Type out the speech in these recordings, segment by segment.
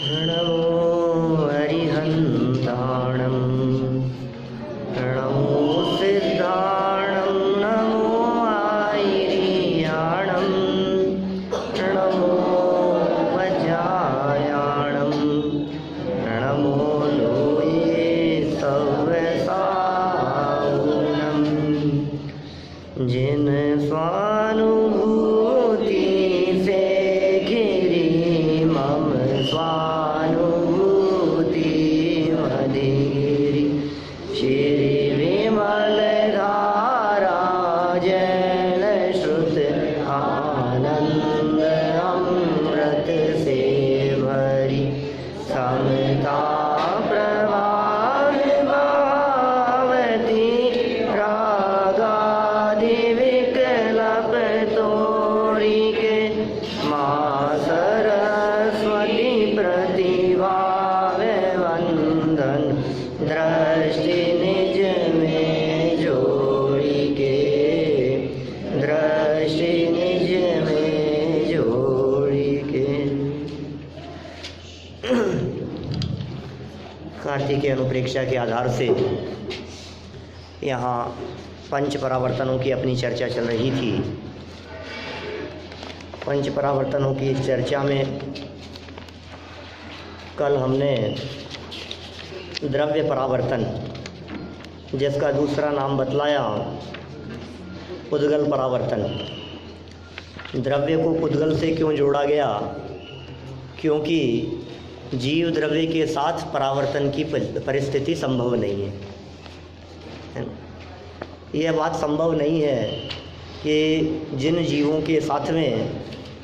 प्रणमो हरिहन्ताणं प्रणमो सिद्धाणं नमो आयर्याणं प्रणमो वज्रायाणं प्रणमो लोये सव्यसाऊनं जिन स्वानुभूति से घिरी मम स्वानुभूति मदिगिरि श्री विमल धारा जल श्रुत आनंद अमृत से भरी समता प्रवाह भावती रागादि विकल्प तोरी के माँ सरस्वती प्रतिभा वंदन दृष्टि निज में जोड़ी के दृष्टि निज में जोड़ी के। कार्तिक अनुप्रेक्षा के आधार से यहाँ पंच परावर्तनों की अपनी चर्चा चल रही थी। पंच परावर्तनों की इस चर्चा में कल हमने द्रव्य परावर्तन, जिसका दूसरा नाम बतलाया पुद्गल परावर्तन। द्रव्य को पुद्गल से क्यों जोड़ा गया? क्योंकि जीव द्रव्य के साथ परावर्तन की परिस्थिति संभव नहीं है ना? यह बात संभव नहीं है कि जिन जीवों के साथ में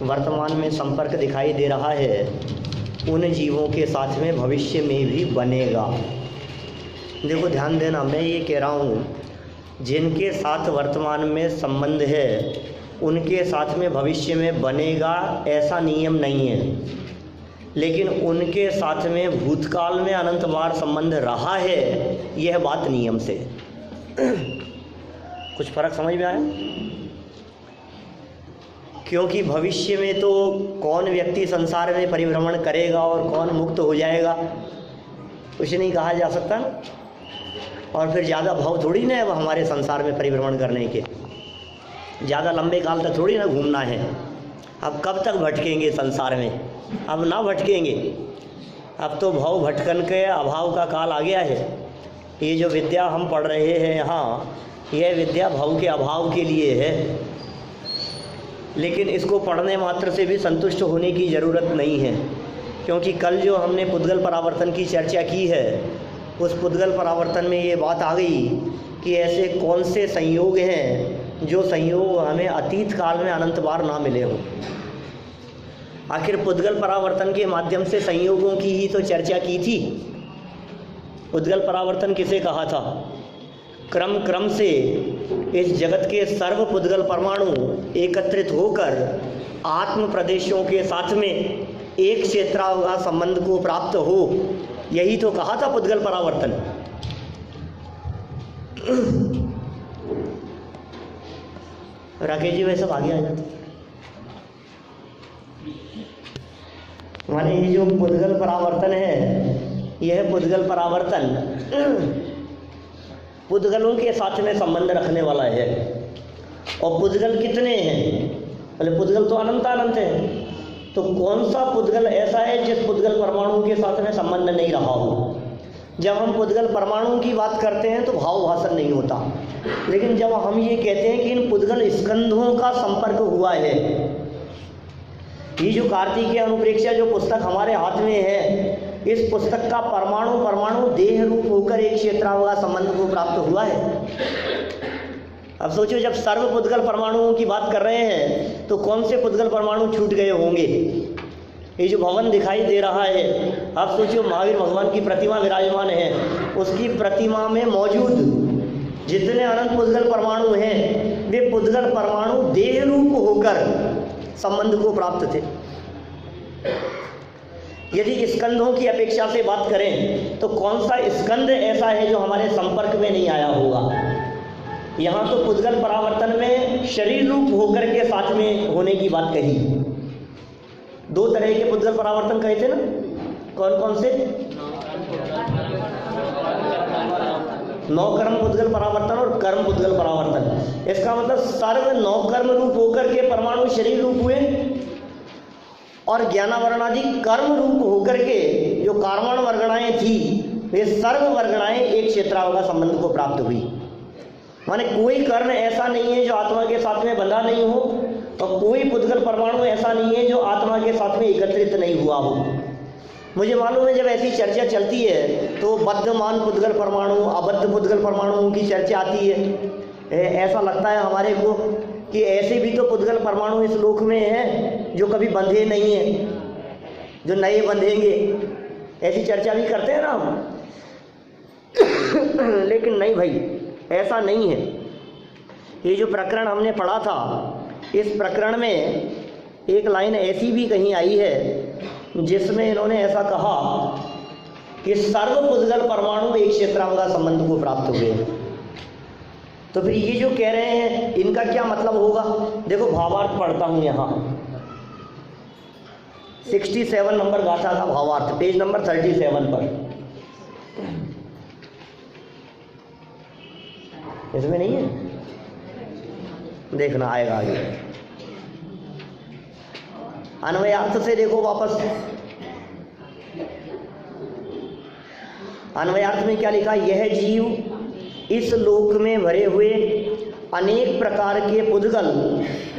वर्तमान में संपर्क दिखाई दे रहा है उन जीवों के साथ में भविष्य में भी बनेगा। देखो ध्यान देना, मैं ये कह रहा हूँ जिनके साथ वर्तमान में संबंध है उनके साथ में भविष्य में बनेगा, ऐसा नियम नहीं है। लेकिन उनके साथ में भूतकाल में अनंत बार संबंध रहा है, यह बात नियम से। कुछ फर्क समझ में आया? क्योंकि भविष्य में तो कौन व्यक्ति संसार में परिभ्रमण करेगा और कौन मुक्त हो जाएगा कुछ नहीं कहा जा सकता ना। और फिर ज़्यादा भाव थोड़ी ना अब हमारे संसार में परिभ्रमण करने के, ज़्यादा लंबे काल तक थोड़ी ना घूमना है। अब कब तक भटकेंगे संसार में? अब ना भटकेंगे। अब तो भाव भटकन के अभाव का काल आ गया है। ये जो विद्या हम पढ़ रहे हैं यहाँ, यह विद्या भाव के अभाव के लिए है। लेकिन इसको पढ़ने मात्र से भी संतुष्ट होने की ज़रूरत नहीं है, क्योंकि कल जो हमने पुद्गल परावर्तन की चर्चा की है, उस पुद्गल परावर्तन में ये बात आ गई कि ऐसे कौन से संयोग हैं जो संयोग हमें अतीत काल में अनंत बार ना मिले हों। आखिर पुद्गल परावर्तन के माध्यम से संयोगों की ही तो चर्चा की थी। पुद्गल परावर्तन किसे कहा था? क्रम क्रम से इस जगत के सर्व पुद्गल परमाणु एकत्रित होकर आत्म प्रदेशों के साथ में एक क्षेत्रावकाश संबंध को प्राप्त हो, यही तो कहा था पुद्गल परावर्तन। राकेश जी वैसे आगे आ जाते। माने ये जो पुद्गल परावर्तन है, यह पुद्गल परावर्तन पुद्गलों के साथ में संबंध रखने वाला है। और पुद्गल कितने हैं? बोले पुद्गल तो अनंत है। तो कौन सा पुद्गल ऐसा है जिस पुद्गल परमाणु के साथ में संबंध नहीं रहा हो? जब हम पुद्गल परमाणु की बात करते हैं तो भाव भाषण नहीं होता। लेकिन जब हम ये कहते हैं कि इन पुद्गल स्कंधों का संपर्क हुआ है, ये जो कार्तिकीय अनुप्रेक्षा जो पुस्तक हमारे हाथ में है, इस पुस्तक का परमाणु परमाणु देह रूप होकर एक क्षेत्रावकाश संबंध को प्राप्त हुआ है। अब सोचो, जब सर्व पुद्गल परमाणुओं की बात कर रहे हैं तो कौन से पुद्गल परमाणु छूट गए होंगे? ये जो भवन दिखाई दे रहा है, अब सोचो महावीर भगवान की प्रतिमा विराजमान है, उसकी प्रतिमा में मौजूद जितने अनंत पुद्गल परमाणु हैं, वे पुद्गल परमाणु देह रूप होकर संबंध को प्राप्त थे। यदि स्कंधों की अपेक्षा से बात करें तो कौन सा स्कंध ऐसा है जो हमारे संपर्क में नहीं आया होगा? यहाँ तो पुद्गल परावर्तन में शरीर रूप होकर के साथ में होने की बात कही। दो तरह के पुद्गल परावर्तन कहे थे ना, कौन कौन से? 9 कर्म पुद्गल परावर्तन और कर्म पुद्गल परावर्तन। इसका मतलब सर्व 9 कर्म रूप होकर के परमाणु शरीर रूप हुए और ज्ञानावरणादि कर्म रूप होकर के जो कार्बन वर्गणाएं थी वे सर्व वर्गणाएं एक क्षेत्रावगा संबंध को प्राप्त हुई। माने कोई कर्ण ऐसा नहीं है जो आत्मा के साथ में बंधा नहीं हो और कोई पुद्गल परमाणु ऐसा नहीं है जो आत्मा के साथ में एकत्रित नहीं हुआ हो। मुझे मालूम है जब ऐसी चर्चा चलती है तो बद्धमान पुद्गल परमाणु, अबद्ध पुद्गल परमाणुओं की चर्चा आती है। ऐसा लगता है हमारे को कि ऐसे भी तो पुद्गल परमाणु इस लोक में हैं जो कभी बंधे नहीं हैं, जो नए बंधेंगे, ऐसी चर्चा भी करते हैं ना हम। लेकिन नहीं भाई, ऐसा नहीं है। ये जो प्रकरण हमने पढ़ा था, इस प्रकरण में एक लाइन ऐसी भी कहीं आई है जिसमें इन्होंने ऐसा कहा कि सर्व पुद्गल परमाणु एक क्षेत्रावगा संबंध को प्राप्त हुए। तो फिर ये जो कह रहे हैं इनका क्या मतलब होगा? देखो भावार्थ पढ़ता हूं यहाँ, 67 नंबर गाथा का भावार्थ, पेज नंबर 37 पर। इसमें नहीं है, देखना आएगा आगे। अन्वयार्थ से देखो वापस, अन्वयार्थ में क्या लिखा? यह जीव इस लोक में भरे हुए अनेक प्रकार के पुद्गल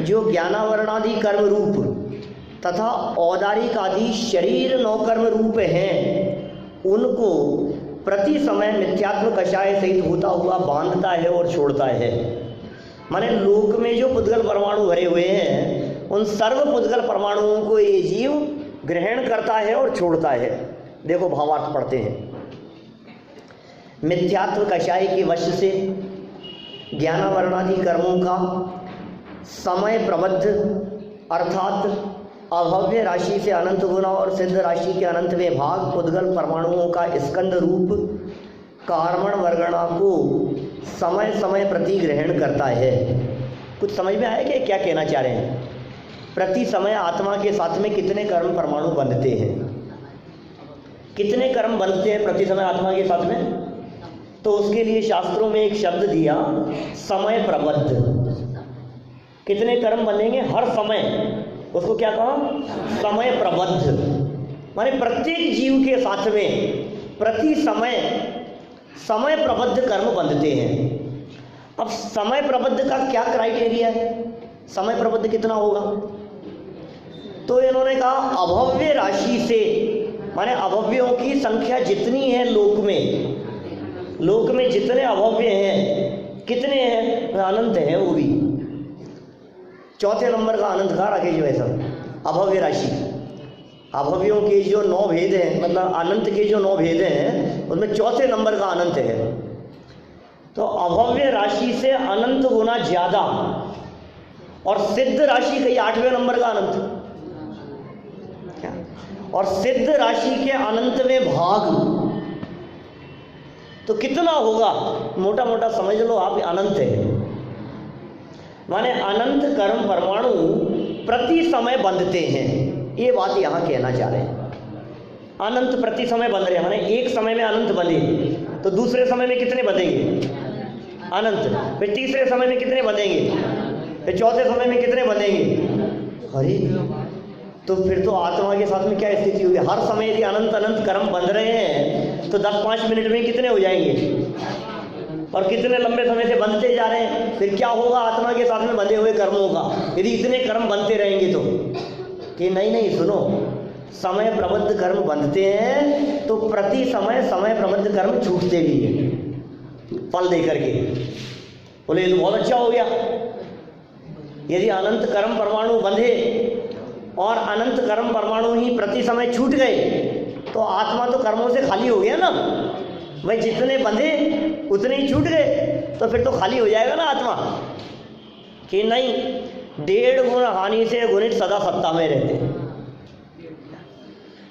जो ज्ञानावरणादि कर्म रूप तथा औदारिक आदि शरीर 9 कर्म रूप हैं, उनको प्रति समय मिथ्यात्व कषाय सहित होता हुआ बांधता है और छोड़ता है। माने लोक में जो पुद्गल परमाणु भरे हुए हैं उन सर्व पुद्गल परमाणुओं को ये जीव ग्रहण करता है और छोड़ता है। देखो भावार्थ पढ़ते हैं। मिथ्यात्व कषाय के वश से ज्ञानावरणादि कर्मों का समय प्रबद्ध अर्थात अभव्य राशि से अनंत गुना और सिद्ध राशि के अनंत में भाग पुद्गल परमाणुओं का स्कंद रूप कार्बन वर्गणा को समय समय प्रति ग्रहण करता है। कुछ समझ में आया कि क्या कहना चाह रहे हैं? प्रति समय आत्मा के साथ में कितने कर्म परमाणु बंधते हैं? कितने कर्म बंधते हैं प्रति समय आत्मा के साथ में? तो उसके लिए शास्त्रों में एक शब्द दिया, समय प्रबद्ध। कितने कर्म बनेंगे हर समय, उसको क्या कहा? समय प्रबद्ध। माने प्रत्येक जीव के साथ में प्रति समय समय प्रबद्ध कर्म बंधते हैं। अब समय प्रबद्ध का क्या क्राइटेरिया है? समय प्रबद्ध कितना होगा? तो इन्होंने कहा अभव्य राशि से, माने अभव्यों की संख्या जितनी है लोक में जितने अभव्य हैं, कितने हैं? अनंत हैं वो भी। चौथे नंबर का अनंत का रखे जो ऐसा अभव्य राशि, अभव्यों के जो 9 भेद हैं, मतलब अनंत के जो 9 भेद हैं उसमें चौथे नंबर का अनंत है। तो अभव्य राशि से अनंत गुना ज्यादा, और सिद्ध राशि कहीं 8वें नंबर का अनंत, और सिद्ध राशि के अनंत में भाग। तो कितना होगा? मोटा मोटा समझ लो आप, अनंत है। माने अनंत कर्म परमाणु प्रति समय बंधते हैं, ये बात यहां कहना चाह रहे हैं। अनंत प्रति समय बंध रहे हैं, माने एक समय में अनंत बंधे, तो दूसरे समय में कितने बंधेंगे? अनंत। फिर तीसरे समय में कितने बंधेंगे? फिर चौथे समय में कितने बंधेंगे? अरे तो फिर तो आत्मा के साथ में क्या स्थिति होगी? हर समय यदि अनंत अनंत कर्म बंध रहे हैं तो 10-5 मिनट में कितने हो जाएंगे? और कितने लंबे समय से बंधते जा रहे हैं। फिर क्या होगा आत्मा के साथ में बंधे हुए कर्मों का, यदि इतने कर्म बनते रहेंगे तो? कि नहीं, सुनो, समय प्रबद्ध कर्म बंधते हैं तो प्रति समय समय प्रबद्ध कर्म छूटते भी हैं फल दे करके। बोले ये तो बहुत अच्छा हो गया। यदि अनंत कर्म परमाणु बंधे और अनंत कर्म परमाणु ही प्रति समय छूट गए तो आत्मा तो कर्मों से खाली हो गया ना भाई। जितने बंधे उतने ही छूट गए, तो फिर तो खाली हो जाएगा ना आत्मा। कि नहीं, 1.5 गुण हानि से गुणित सदा सत्ता में रहते।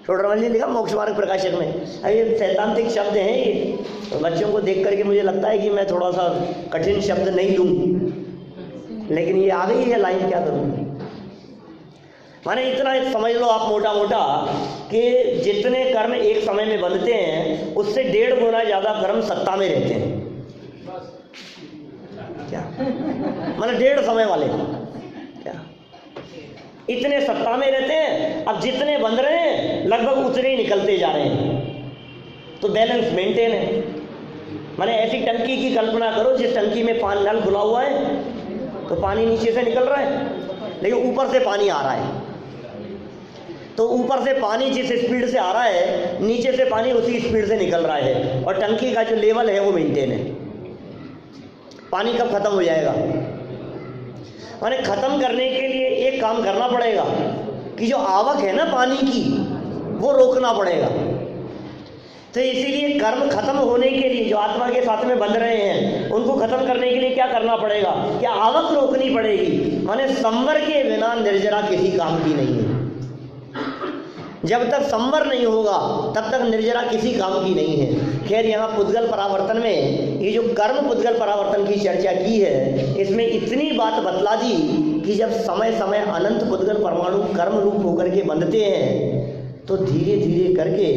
छोटरमल जी लिखा मोक्ष मार्ग प्रकाशक में। अब ये सैद्धांतिक शब्द हैं, ये तो बच्चों को देख करके मुझे लगता है कि मैं थोड़ा सा कठिन शब्द नहीं लूँ, लेकिन ये आ गई है लाइन, क्या करूँ। माने इतना समझ लो आप मोटा मोटा कि जितने कर्म एक समय में बंधते हैं उससे 1.5 गुना ज़्यादा कर्म सत्ता में रहते हैं। क्या मतलब 1.5 समय वाले क्या इतने सत्ता में रहते हैं। अब जितने बंध रहे हैं लगभग उतने ही निकलते जा रहे हैं, तो बैलेंस मेंटेन है। माने ऐसी टंकी की कल्पना करो जिस टंकी में पानी नल खुला हुआ है तो पानी नीचे से निकल रहा है, लेकिन ऊपर से पानी आ रहा है। तो ऊपर से पानी जिस स्पीड से आ रहा है नीचे से पानी उसी स्पीड से निकल रहा है, और टंकी का जो लेवल है वो मेंटेन है। पानी कब खत्म हो जाएगा? माने खत्म करने के लिए एक काम करना पड़ेगा कि जो आवक है ना पानी की वो रोकना पड़ेगा। तो इसीलिए कर्म खत्म होने के लिए जो आत्मा के साथ में बंध रहे हैं उनको खत्म करने के लिए क्या करना पड़ेगा? क्या आवक रोकनी पड़ेगी। माने संवर के बिना निर्जरा किसी काम की नहीं है। जब तक संवर नहीं होगा तब तक निर्जरा किसी काम की नहीं है। खैर यहाँ पुद्गल परावर्तन में ये जो कर्म पुद्गल परावर्तन की चर्चा की है इसमें इतनी बात बतला दी कि जब समय समय अनंत पुद्गल परमाणु कर्म रूप होकर के बंधते हैं तो धीरे धीरे करके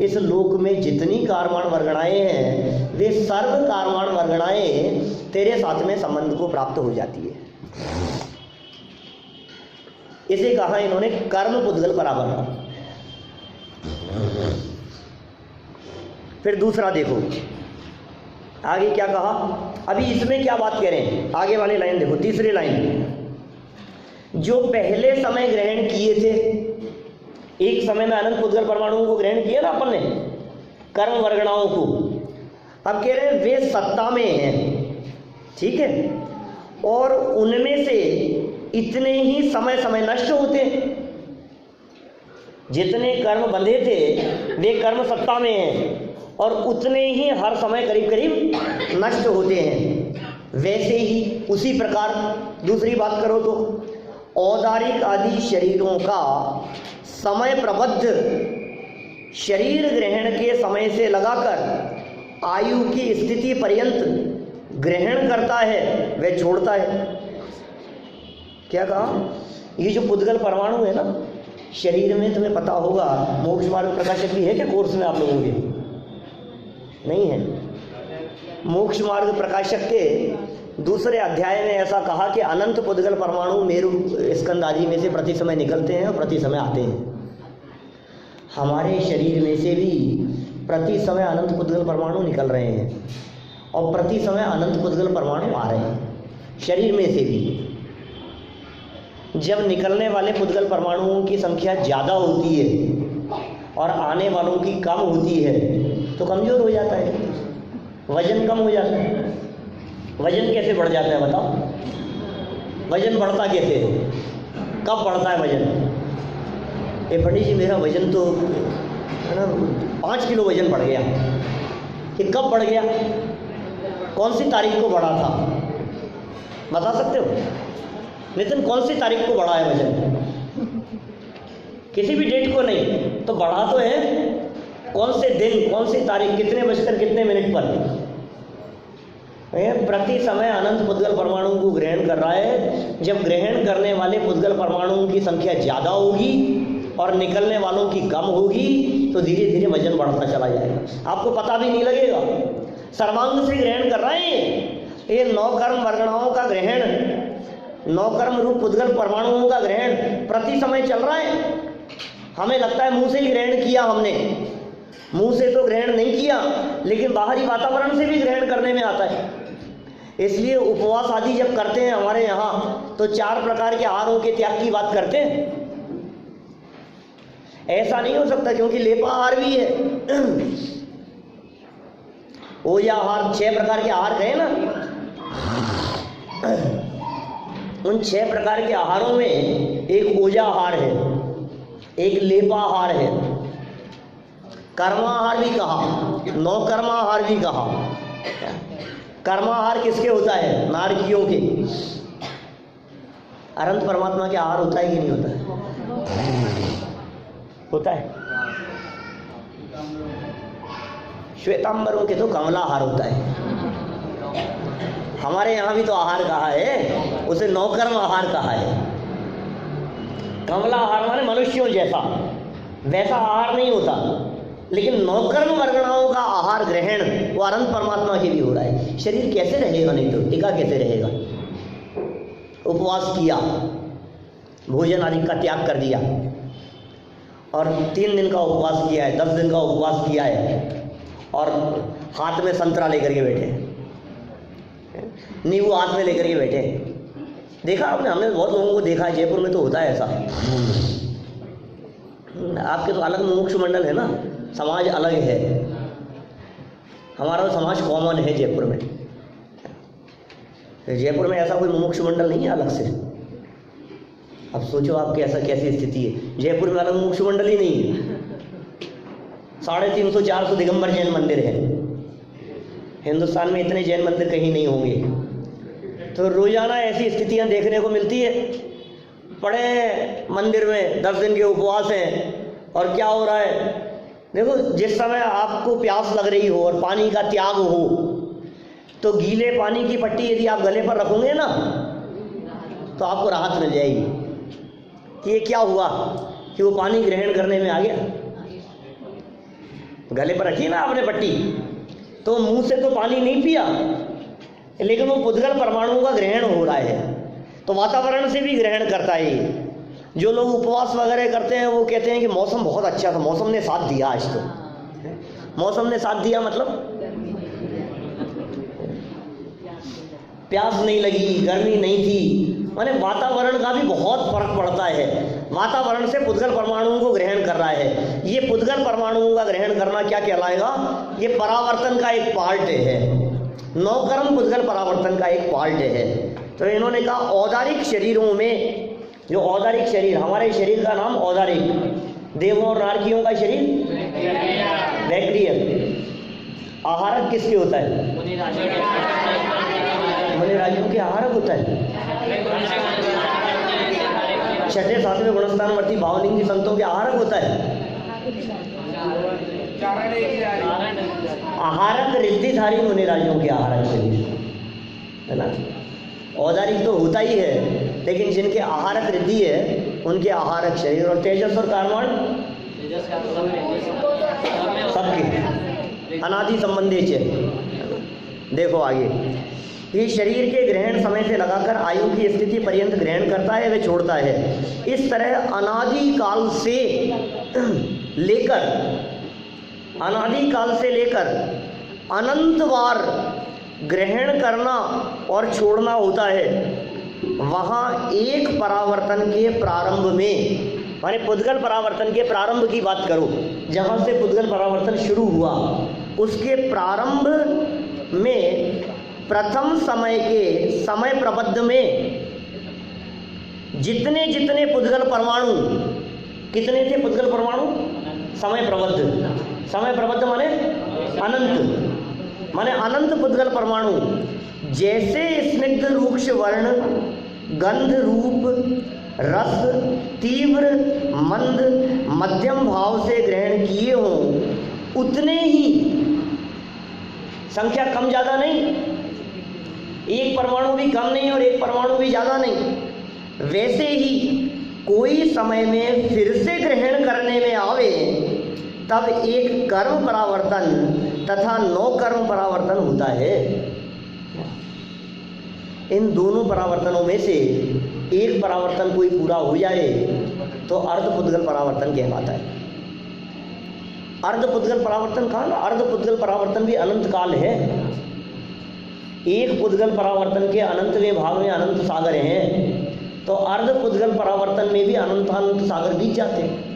इस लोक में जितनी कारवाण वर्गणाएं हैं वे सर्व कारवाण वर्गणाएं तेरे साथ में संबंध को प्राप्त हो जाती है। इसे कहा इन्होंने कर्म पुद्गल परावर्तन। फिर दूसरा देखो आगे क्या कहा। अभी इसमें क्या बात करें, आगे वाली लाइन देखो, तीसरी लाइन। जो पहले समय ग्रहण किए थे, एक समय में अनंत पुद्गल परमाणुओं को ग्रहण किया ना अपन ने, कर्म वर्गणाओं को, अब कह रहे हैं वे सत्ता में हैं, ठीक है, और उनमें से इतने ही समय समय नष्ट होते। जितने कर्म बंधे थे वे कर्म सत्ता में हैं और उतने ही हर समय करीब करीब नष्ट होते हैं। वैसे ही उसी प्रकार दूसरी बात करो तो औदारिक आदि शरीरों का समय प्रबद्ध शरीर ग्रहण के समय से लगाकर आयु की स्थिति पर्यंत ग्रहण करता है वह छोड़ता है। क्या कहा? ये जो पुद्गल परमाणु है ना शरीर में, तुम्हें पता होगा मोक्ष मार्ग प्रकाशक भी है क्या कोर्स में आप लोगों के? नहीं है। मोक्ष मार्ग प्रकाशक के दूसरे अध्याय में ऐसा कहा कि अनंत पुद्गल परमाणु मेरु स्कंद आदि में से प्रति समय निकलते हैं और प्रति समय आते हैं। हमारे शरीर में से भी प्रति समय अनंत पुद्गल परमाणु निकल रहे हैं और प्रति समय अनंत पुद्गल परमाणु आ रहे हैं शरीर में से भी। जब निकलने वाले पुद्गल परमाणुओं की संख्या ज़्यादा होती है और आने वालों की कम होती है तो कमज़ोर हो जाता है, वजन कम हो जाता है। वजन कैसे बढ़ जाता है बताओ? वजन बढ़ता कैसे है? कब बढ़ता है वजन? ये पंडित जी मेरा वजन तो है ना 5 किलो वजन बढ़ गया। ये कब बढ़ गया? कौन सी तारीख को बढ़ा था बता सकते हो? नितिन कौन सी तारीख को बढ़ा है वजन? किसी भी डेट को नहीं तो बढ़ा तो है कौन से दिन, कौन सी तारीख, कितने बजकर कितने मिनट पर? प्रति समय अनंत पुद्गल परमाणुओं को ग्रहण कर रहा है। जब ग्रहण करने वाले पुद्गल परमाणुओं की संख्या ज़्यादा होगी और निकलने वालों की कम होगी तो धीरे धीरे वजन बढ़ता चला जाएगा, आपको पता भी नहीं लगेगा। सर्वांग से ग्रहण कर रहे हैं ये 9 कर्म वर्गणाओं का ग्रहण, 9 कर्म रूप पुद्गल परमाणुओं का ग्रहण प्रति समय चल रहा है। हमें लगता है मुंह से ही ग्रहण किया हमने, मुंह से तो ग्रहण नहीं किया लेकिन बाहरी वातावरण से भी ग्रहण करने में आता है। इसलिए उपवास आदि जब करते हैं हमारे यहाँ तो 4 प्रकार के आहारों के त्याग की बात करते हैं। ऐसा नहीं हो सकता क्योंकि लेपाहार भी है, ओजा आहार, 6 प्रकार के आहार कहे ना, उन 6 प्रकार के आहारों में एक ओजा आहार है, एक लेपाहार है, कर्माहार भी कहा, 9 कर्माहार भी कहा। कर्माहार किसके होता है? नारकियों के। अनंत परमात्मा के आहार होता है कि नहीं होता है? होता है। श्वेतांबरों के तो कमलाहार होता है। हमारे यहाँ भी तो आहार कहा है, उसे 9 कर्म आहार कहा है। कमला आहार माने मनुष्यों जैसा, वैसा आहार नहीं होता, लेकिन नौकर्म वर्गणाओं का आहार ग्रहण वो अनंत परमात्मा के भी हो रहा है। शरीर कैसे रहेगा, नहीं तो टिका कैसे रहेगा। उपवास किया, भोजन आदि का त्याग कर दिया, और 3 दिन का उपवास किया है, 10 दिन का उपवास किया है, और हाथ में संतरा लेकर के बैठे, नींबू हाथ में लेकर के बैठे। देखा आपने, हमने बहुत लोगों को देखा है, जयपुर में तो होता है ऐसा। आपके तो अलग मुमुक्षु मंडल है ना, समाज अलग है, हमारा तो समाज कॉमन है जयपुर में। जयपुर में ऐसा कोई मुमुक्षु मंडल नहीं है अलग से। अब सोचो आपकी ऐसा कैसी स्थिति है, जयपुर में अलग मुमुक्षु मंडल ही नहीं है। 350-400 दिगंबर जैन मंदिर है, हिंदुस्तान में इतने जैन मंदिर कहीं नहीं होंगे। तो रोजाना ऐसी स्थितियां देखने को मिलती है। पड़े मंदिर में 10 दिन के उपवास हैं, और क्या हो रहा है, देखो जिस समय आपको प्यास लग रही हो और पानी का त्याग हो, तो गीले पानी की पट्टी यदि आप गले पर रखोगे ना, तो आपको राहत मिल जाएगी। कि ये क्या हुआ कि वो पानी ग्रहण करने में आ गया। गले पर रखी ना आपने पट्टी, तो मुंह से तो पानी नहीं पिया, लेकिन वो पुद्गल परमाणुओं का ग्रहण हो रहा है, तो वातावरण से भी ग्रहण करता है ये। जो लोग उपवास वगैरह करते हैं वो कहते हैं कि मौसम बहुत अच्छा था, मौसम ने साथ दिया। आज तो मौसम ने साथ दिया मतलब प्यास नहीं लगी, गर्मी नहीं थी, माने वातावरण का भी बहुत फर्क पड़ता है। वातावरण से पुद्गल परमाणुओं को ग्रहण कर रहा है। ये पुद्गल परमाणुओं का ग्रहण करना क्या कहलाएगा, ये परावर्तन का एक पार्ट है। नौकर्म पुद्गल परावर्तन का एक पार्ट है। तो इन्होंने कहा औदारिक शरीरों में, जो औदारिक शरीर, हमारे शरीर का नाम औदारिक, देवों और नारकियों का शरीर बैक्टीरियल। आहारक किसके होता है, मुनि राजियों के आहारक होता है। 6ठे 7वें गुणस्थानवर्ती भावलिंगी संतों के आहारक होता है। आहारक रिद्धिधारी मुनि राजियों के आहारक शरीर है ना। औदारिक तो होता ही है, लेकिन जिनके आहारक रिद्धि है उनके आहारक शरीर। और तेजस और कार्बन सबके अनादि संबंधी है। देखो आगे, ये शरीर के ग्रहण समय से लगाकर आयु की स्थिति पर्यंत ग्रहण करता है वे छोड़ता है। इस तरह अनादि काल से लेकर अनंत बार ग्रहण करना और छोड़ना होता है। वहाँ एक परावर्तन के प्रारंभ में, माने पुद्गल परावर्तन के प्रारंभ की बात करो, जहाँ से पुद्गल परावर्तन शुरू हुआ उसके प्रारंभ में प्रथम समय के समय प्रबद्ध में जितने जितने पुद्गल परमाणु, कितने थे पुद्गल परमाणु, समय प्रबद्ध माने अनंत, माने अनंत पुद्गल परमाणु जैसे स्निग्ध रूक्ष वर्ण, गंध, रूप, रस, तीव्र, मंद, मध्यम भाव से ग्रहण किए हों, उतने ही, संख्या कम ज़्यादा नहीं, एक परमाणु भी कम नहीं और एक परमाणु भी ज़्यादा नहीं, वैसे ही कोई समय में फिर से ग्रहण करने में आवे तब एक कर्म परावर्तन तथा नौ कर्म परावर्तन होता है। इन दोनों परावर्तनों में से एक परावर्तन कोई पूरा हो जाए तो अर्धपुद्गल परावर्तन कहलाता है। अर्धपुद्गल परावर्तन कहा ना, अर्धपुद्गल परावर्तन भी अनंत काल है। एक पुद्गल परावर्तन के अनंतवें भाग में अनंत सागर हैं, तो अर्धपुद्गल परावर्तन में भी अनंत अनंत सागर बीत जाते हैं।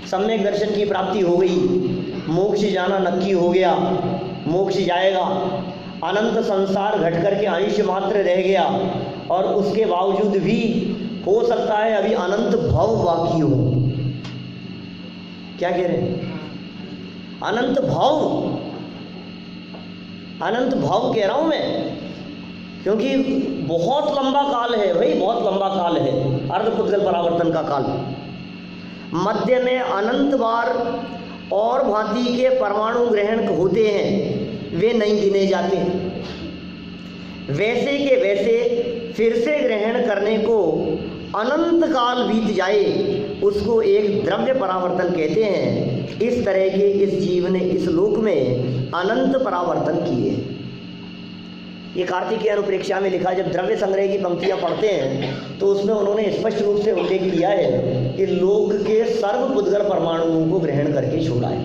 सम्यक दर्शन की प्राप्ति हो गई, मोक्ष जाना नक्की हो गया, मोक्ष जाएगा, अनंत संसार घट करके अंश मात्र रह गया, और उसके बावजूद भी हो सकता है अभी अनंत भव बाकी हो। क्या कह रहे हैं, अनंत भव कह रहा हूं मैं, क्योंकि बहुत लंबा काल है भाई, बहुत लंबा काल है अर्धपुद्गल परावर्तन का काल। मध्य में अनंत बार और भांति के परमाणु ग्रहण होते हैं, वे नहीं गिने जाते। वैसे के वैसे फिर से ग्रहण करने को अनंत काल बीत जाए, उसको एक द्रव्य परावर्तन कहते हैं। इस तरह के इस जीव ने इस लोक में अनंत परावर्तन किए। ये कार्तिकीय अनुप्रेक्षा में लिखा, जब द्रव्य संग्रह की पंक्तियां पढ़ते हैं तो उसमें उन्होंने स्पष्ट रूप से उल्लेख किया है कि लोक के सर्व पुद्गल परमाणुओं को ग्रहण करके छोड़ा है।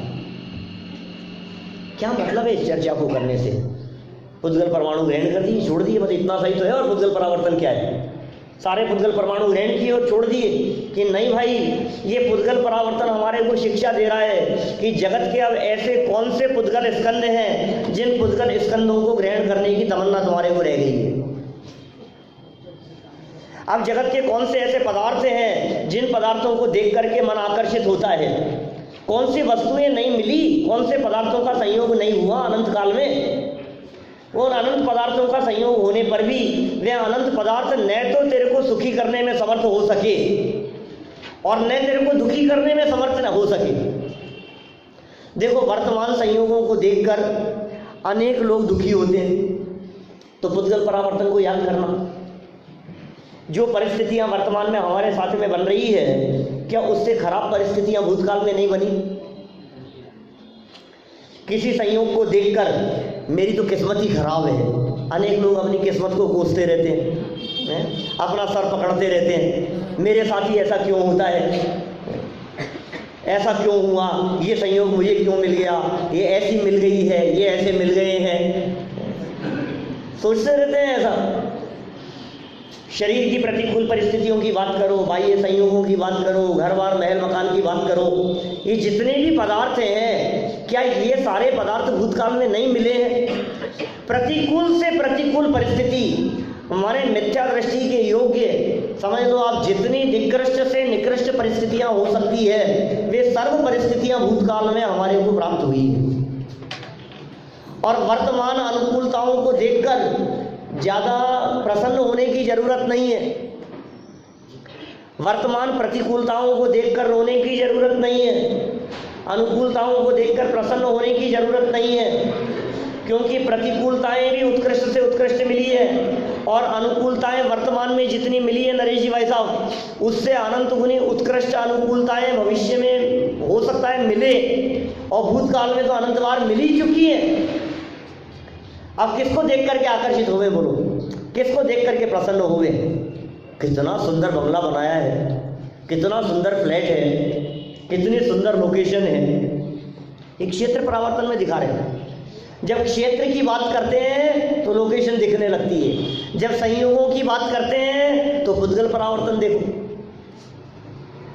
क्या मतलब है इस चर्चा को करने से? पुद्गल परमाणु ग्रहण कर दिए, छोड़ दिए, बस इतना सही तो है। और पुद्गल परावर्तन क्या है? सारे पुद्गल परमाणु ग्रहण किए और छोड़ दिए कि नहीं भाई, ये पुद्गल परावर्तन हमारे को शिक्षा दे रहा है कि जगत के अब ऐसे कौन से पुद्गल स्कंद हैं जिन पुद्गल स्कंदों को ग्रहण करने की तमन्ना तुम्हारे को रह गई है। अब जगत के कौन से ऐसे पदार्थ हैं जिन पदार्थों को देख करके मन आकर्षित होता है। कौन सी वस्तुएं नहीं मिली, कौन से पदार्थों का संयोग नहीं हुआ अनंत काल में। उन अनंत पदार्थों का संयोग होने पर भी वे अनंत पदार्थ न तो तेरे को सुखी करने में समर्थ हो सके और न तेरे को दुखी करने में समर्थ न हो सके। देखो, वर्तमान संयोगों को देखकर अनेक लोग दुखी होते हैं, तो पुद्गल परावर्तन को याद करना। जो परिस्थितियां वर्तमान में हमारे साथ में बन रही है, क्या उससे खराब परिस्थितियां भूतकाल में नहीं बनी? किसी संयोग को देखकर मेरी तो किस्मत ही खराब है, अनेक लोग अपनी किस्मत को कोसते रहते हैं, अपना सर पकड़ते रहते हैं, मेरे साथ ही ऐसा क्यों होता है, ऐसा क्यों हुआ, ये संयोग मुझे क्यों मिल गया, ये ऐसी मिल गई है, ये ऐसे मिल गए हैं, सोचते रहते हैं ऐसा। शरीर की प्रतिकूल परिस्थितियों की बात करो, बाह्य संयोगों की बात करो, घर बार महल मकान की बात करो, ये जितने भी पदार्थ हैं, क्या ये सारे पदार्थ भूतकाल में नहीं मिले हैं? प्रतिकूल से प्रतिकूल परिस्थिति, हमारे मिथ्या दृष्टि के योग्य समझ लो आप, जितनी निकृष्ट से निकृष्ट परिस्थितियां हो सकती है, वे सर्व परिस्थितियां भूतकाल में हमारे को प्राप्त हुई है। और वर्तमान अनुकूलताओं को देखकर ज्यादा प्रसन्न होने की जरूरत नहीं है, वर्तमान प्रतिकूलताओं को देखकर रोने की जरूरत नहीं है, अनुकूलताओं को देखकर प्रसन्न होने की जरूरत नहीं है, क्योंकि प्रतिकूलताएं भी उत्कृष्ट से उत्कृष्ट मिली है और अनुकूलताएं वर्तमान में जितनी मिली है नरेश जी भाई साहब, उससे अनंत गुनी उत्कृष्ट अनुकूलताएं भविष्य में हो सकता है मिले, और भूतकाल में तो अनंत बार मिल ही चुकी है। अब किसको देख करके आकर्षित होवे, बोलो, किसको देख करके प्रसन्न होवे? कितना सुंदर बंगला बनाया है, कितना सुंदर फ्लैट है, कितनी सुंदर लोकेशन है। एक क्षेत्र परावर्तन में दिखा रहे हैं। जब क्षेत्र की बात करते हैं तो लोकेशन दिखने लगती है, जब संयोगों की बात करते हैं तो पुद्गल परावर्तन देखो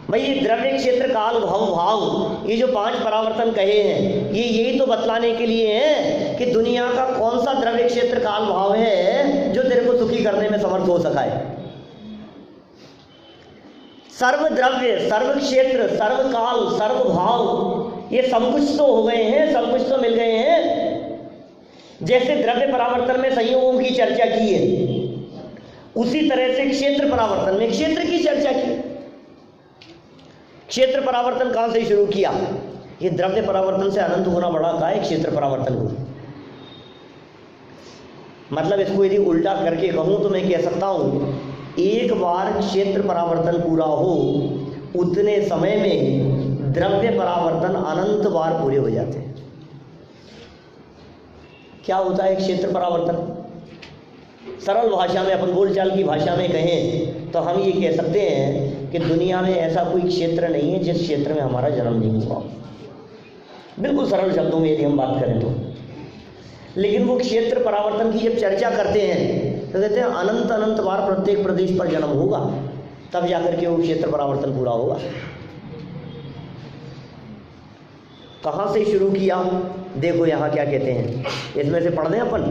भाई। ये द्रव्य क्षेत्र काल भाव भाव, ये जो 5 परावर्तन कहे हैं, ये यही तो बतलाने के लिए हैं कि दुनिया का कौन सा द्रव्य क्षेत्र काल भाव है जो तेरे को सुखी करने में समर्थ हो सका है। सर्व द्रव्य, सर्व क्षेत्र, सर्व काल, सर्व भाव, ये सब कुछ तो हो गए हैं, सब कुछ तो मिल गए हैं। जैसे द्रव्य परावर्तन में संयोगों की चर्चा की है, उसी तरह से क्षेत्र परावर्तन में क्षेत्र की चर्चा की। क्षेत्र परावर्तन कहां से शुरू किया? ये द्रव्य परावर्तन से अनंत गुना बड़ा कहा है क्षेत्र परावर्तन को। मतलब इसको यदि उल्टा करके कहूं तो मैं कह सकता हूं, एक बार क्षेत्र परावर्तन पूरा हो, उतने समय में द्रव्य परावर्तन अनंत बार पूरे हो जाते हैं। क्या होता है क्षेत्र परावर्तन? सरल भाषा में, अपन बोलचाल की भाषा में कहें तो हम ये कह सकते हैं कि दुनिया में ऐसा कोई क्षेत्र नहीं है जिस क्षेत्र में हमारा जन्म नहीं हुआ। बिल्कुल सरल शब्दों में यदि हम बात करें तो। लेकिन वो क्षेत्र परावर्तन की जब चर्चा करते हैं तो कहते हैं अनंत अनंत बार प्रत्येक प्रदेश पर जन्म होगा, तब जाकर के वो क्षेत्र परावर्तन पूरा होगा। कहाँ से शुरू किया? देखो यहाँ क्या कहते हैं, इसमें से पढ़ दें अपन।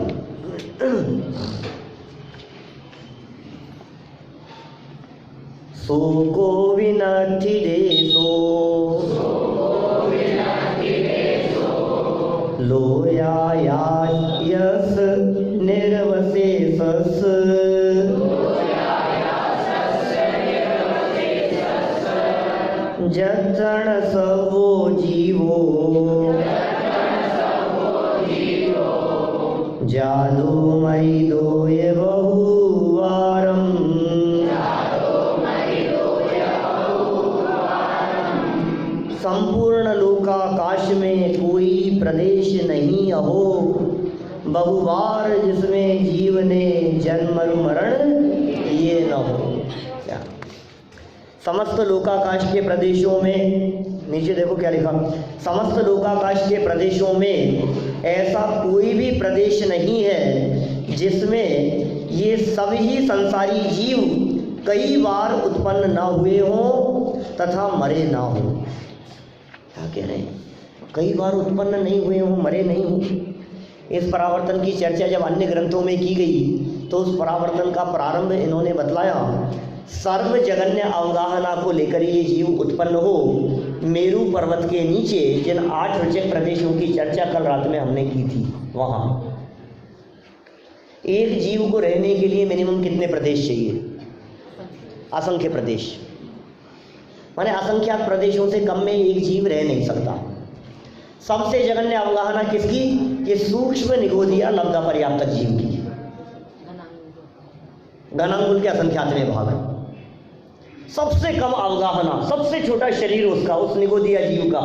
सो को विनाठी देशो लोया यस निर्वशेषस जतण सबो जीवो जादूमयी दोये बहुवारम संपूर्ण लोकाकाश में कोई प्रदेश नहीं अहो, बहुबार जिसमें जीव ने जन्म मरण ये न हो। क्या समस्त लोकाकाश के प्रदेशों में, नीचे देखो क्या लिखा, समस्त लोकाकाश के प्रदेशों में ऐसा कोई भी प्रदेश नहीं है जिसमें ये सभी संसारी जीव कई बार उत्पन्न ना हुए हों तथा मरे ना हो। क्या कह रहे हैं? कई बार उत्पन्न नहीं हुए हों, मरे नहीं हों। इस परावर्तन की चर्चा जब अन्य ग्रंथों में की गई तो उस परावर्तन का प्रारंभ इन्होंने बतलाया, सर्व जगन्य अवगाहना को लेकर ये जीव उत्पन्न हो मेरू पर्वत के नीचे, जिन 8 रोचक प्रदेशों की चर्चा कल रात में हमने की थी। वहाँ एक जीव को रहने के लिए मिनिमम कितने प्रदेश चाहिए? असंख्य प्रदेश, माने असंख्यात प्रदेशों से कम में एक जीव रह नहीं सकता। सबसे जगन्य अवगाहना किसकी? कि सूक्ष्म निगोदिया लब्धा पर्याप्तक जीव की। घनांगुल के असंख्यात में भाग है। सबसे कम अवगाहना, सबसे छोटा शरीर उसका, उस निगोदिया जीव का,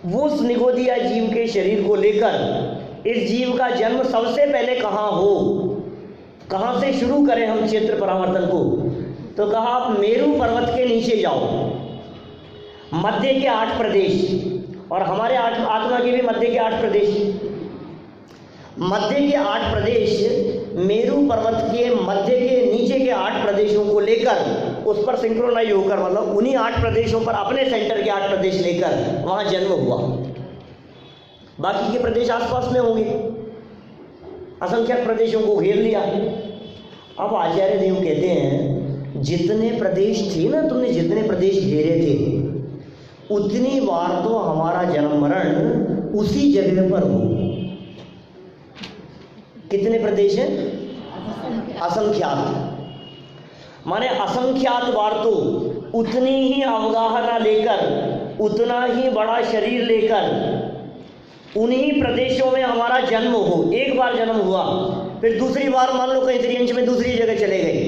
वो उस निगोदिया जीव के शरीर को लेकर इस जीव का जन्म सबसे पहले कहाँ हो, कहाँ से शुरू करें हम क्षेत्र परावर्तन को? तो कहा आप मेरू पर्वत के नीचे जाओ, मध्य के 8 प्रदेश, और हमारे आत्मा के भी मध्य के 8 प्रदेश, मध्य के 8 प्रदेश मेरू पर्वत के मध्य के नीचे के 8 प्रदेशों को लेकर उस पर सिंक्रोनाइज होकर, मतलब उन्हीं 8 प्रदेशों पर अपने सेंटर के 8 प्रदेश लेकर वहां जन्म हुआ। बाकी के प्रदेश आसपास में होंगे, असंख्यक प्रदेशों को घेर लिया। अब आचार्य देव कहते हैं जितने प्रदेश थे ना, तुमने जितने प्रदेश घेरे थे उतनी बार तो हमारा जन्म मरण उसी जगह पर हो। कितने प्रदेश हैं? असंख्यात, माने असंख्यात बार तो उतनी ही अवगाहना लेकर, उतना ही बड़ा शरीर लेकर उन्हीं प्रदेशों में हमारा जन्म हो। एक बार जन्म हुआ, फिर दूसरी बार मान लो कहीं त्रियंश में दूसरी जगह चले गए,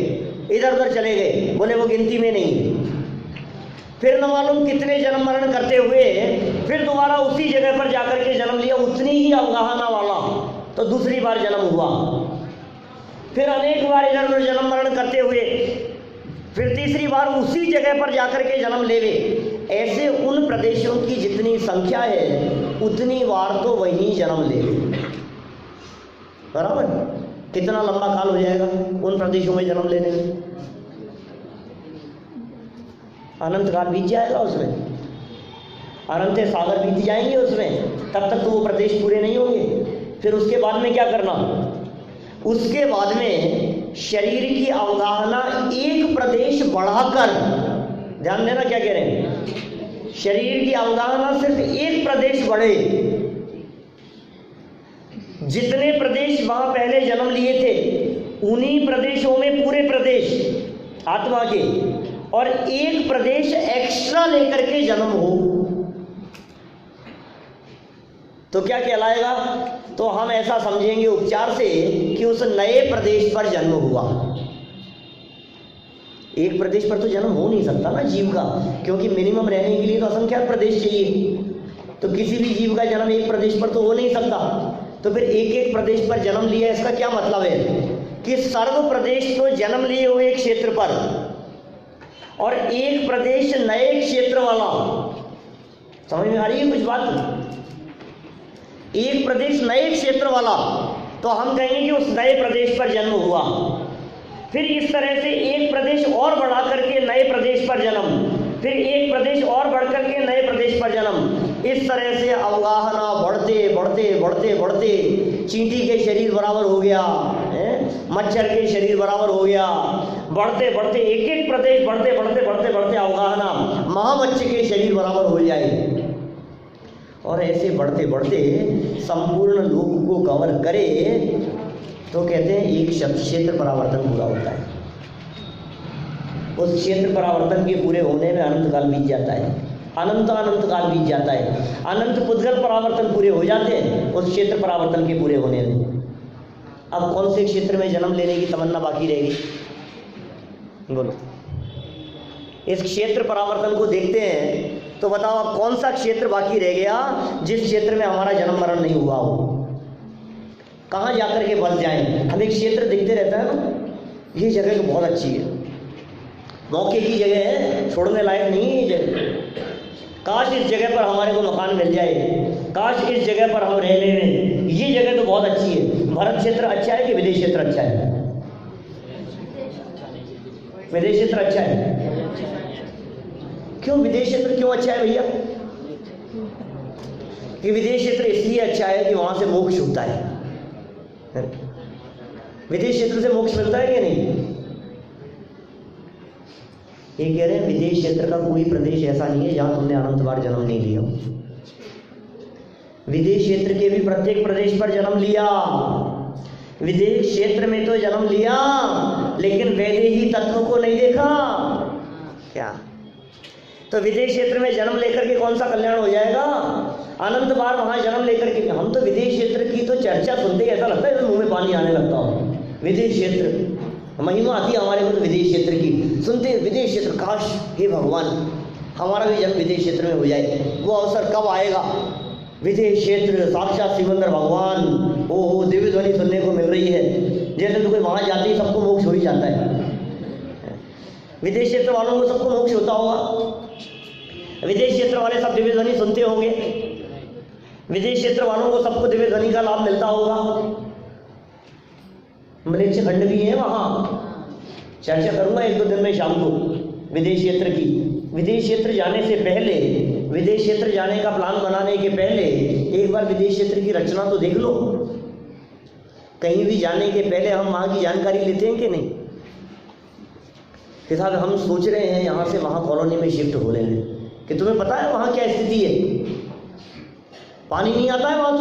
इधर उधर चले गए, बोले वो गिनती में नहीं। फिर न मालूम कितने जन्म मरण करते हुए फिर दोबारा उसी जगह पर जाकर के जन्म लिया, उतनी ही अवगाहना वाला, तो दूसरी बार जन्म हुआ। फिर अनेक बार इधर उधर जन्म मरण करते हुए फिर तीसरी बार उसी जगह पर जाकर के जन्म लेवे। ऐसे उन प्रदेशों की जितनी संख्या है उतनी बार तो वहीं जन्म लेवे। बराबर? कितना लंबा काल हो जाएगा उन प्रदेशों में जन्म लेने में? अनंत काल बीत जाएगा उसमें, अनंत सागर बीत जाएंगे उसमें, तब तक तो वो प्रदेश पूरे नहीं होंगे। फिर उसके बाद में क्या करना? उसके बाद में शरीर की अवगाहना एक प्रदेश बढ़ाकर, ध्यान देना क्या कह रहे हैं, शरीर की अवगाहना सिर्फ एक प्रदेश बढ़े। जितने प्रदेश वहां पहले जन्म लिए थे उन्हीं प्रदेशों में पूरे प्रदेश आत्मा के, और एक प्रदेश एक्स्ट्रा लेकर के जन्म हो तो क्या कहलाएगा? तो हम ऐसा समझेंगे उपचार से कि उस नए प्रदेश पर जन्म हुआ। एक प्रदेश पर तो जन्म हो नहीं सकता ना जीव का, क्योंकि मिनिमम रहने के लिए तो असंख्यात प्रदेश चाहिए। तो किसी भी जीव का जन्म एक प्रदेश पर तो हो नहीं सकता। तो फिर एक एक प्रदेश पर जन्म लिया, इसका क्या मतलब है कि सर्व प्रदेश तो जन्म लिए हुए एक क्षेत्र पर, और एक प्रदेश नए क्षेत्र वाला। समझ में आ रही है कुछ बात? एक प्रदेश नए क्षेत्र वाला, तो हम कहेंगे कि उस नए प्रदेश पर जन्म हुआ। फिर इस तरह से एक प्रदेश और बढ़ा करके नए प्रदेश पर जन्म, फिर एक प्रदेश और बढ़ करके नए प्रदेश पर जन्म। इस तरह से अवगाहना बढ़ते बढ़ते बढ़ते बढ़ते चींटी के शरीर बराबर हो गया, मच्छर के शरीर बराबर हो गया, बढ़ते बढ़ते एक एक प्रदेश बढ़ते बढ़ते बढ़ते बढ़ते अवगाहना महामच्छर के शरीर बराबर हो जाए, और ऐसे बढ़ते बढ़ते संपूर्ण लोक को कवर करे तो कहते हैं एक क्षेत्र परावर्तन पूरा होता है। उस क्षेत्र परावर्तन के पूरे होने में अनंत काल बीत जाता है, अनंत काल बीत जाता है। अनंत पुद्गल परावर्तन पूरे हो जाते हैं उस क्षेत्र परावर्तन के पूरे होने में। अब कौन से क्षेत्र में जन्म लेने की तमन्ना बाकी रहेगी? बोलो। इस क्षेत्र परावर्तन को देखते हैं तो बताओ अब कौन सा क्षेत्र बाकी रह गया जिस क्षेत्र में हमारा जन्म मरण नहीं हुआ हो? कहाँ जाकर के बस जाएं? हमें एक क्षेत्र दिखते रहता है ना, ये जगह तो बहुत अच्छी है, मौके की जगह है, छोड़ने लायक नहीं है ये जगह, काश इस जगह पर हमारे को मकान मिल जाए, काश इस जगह पर हम रह लें, ये जगह तो बहुत अच्छी है। भारत क्षेत्र अच्छा है कि विदेश क्षेत्र अच्छा है? विदेश क्षेत्र अच्छा है। क्यों विदेश क्षेत्र क्यों अच्छा है भैया? कि विदेश क्षेत्र इसलिए अच्छा है कि वहां से मोक्ष होता है। विदेश क्षेत्र से मोक्ष मिलता है कि नहीं? ये कह रहे हैं विदेश क्षेत्र का कोई प्रदेश ऐसा नहीं है जहां तुमने अनंत बार जन्म नहीं लिया। विदेश क्षेत्र के भी प्रत्येक प्रदेश पर जन्म लिया। विदेश क्षेत्र में तो जन्म लिया लेकिन वैदेही तत्व को नहीं देखा क्या? तो विदेश क्षेत्र में जन्म लेकर के कौन सा कल्याण हो जाएगा? अनंत बार वहां जन्म लेकर के। हम तो विदेश क्षेत्र की तो चर्चा सुनते ही ऐसा लगता है मुंह में पानी आने लगता हो। विदेश क्षेत्र, महिमा आती है हमारे को तो विदेश क्षेत्र की सुनते। विदेश क्षेत्र, काश हे भगवान हमारा भी जन्म विदेश क्षेत्र में हो जाए। वो अवसर कब आएगा? विदेश क्षेत्र, साक्षात सिकंदर भगवान, ओहो दिव्य ध्वनि सुनने को मिल रही है। जैसे तो कोई वहां जाते ही सबको मोक्ष हो ही जाता है। विदेश क्षेत्र वालों को सबको मोक्ष होता होगा। विदेश क्षेत्र वाले सब दिव्य ध्वनि सुनते होंगे। विदेश क्षेत्र वालों को सबको दिव्य ध्वनि का लाभ मिलता होगा। मलेच्छ खंड भी है वहां, चर्चा करूंगा एक दो दिन में शाम को विदेश क्षेत्र की। विदेश क्षेत्र जाने से पहले, विदेश क्षेत्र जाने का प्लान बनाने के पहले एक बार विदेश क्षेत्र की रचना तो देख लो। कहीं भी जाने के पहले हम वहां की जानकारी लेते हैं कि नहीं? कि साहब हम सोच रहे हैं यहाँ से वहाँ कॉलोनी में शिफ्ट हो रहे हैं, कि तुम्हें पता है वहाँ क्या स्थिति है? पानी नहीं आता है वहाँ।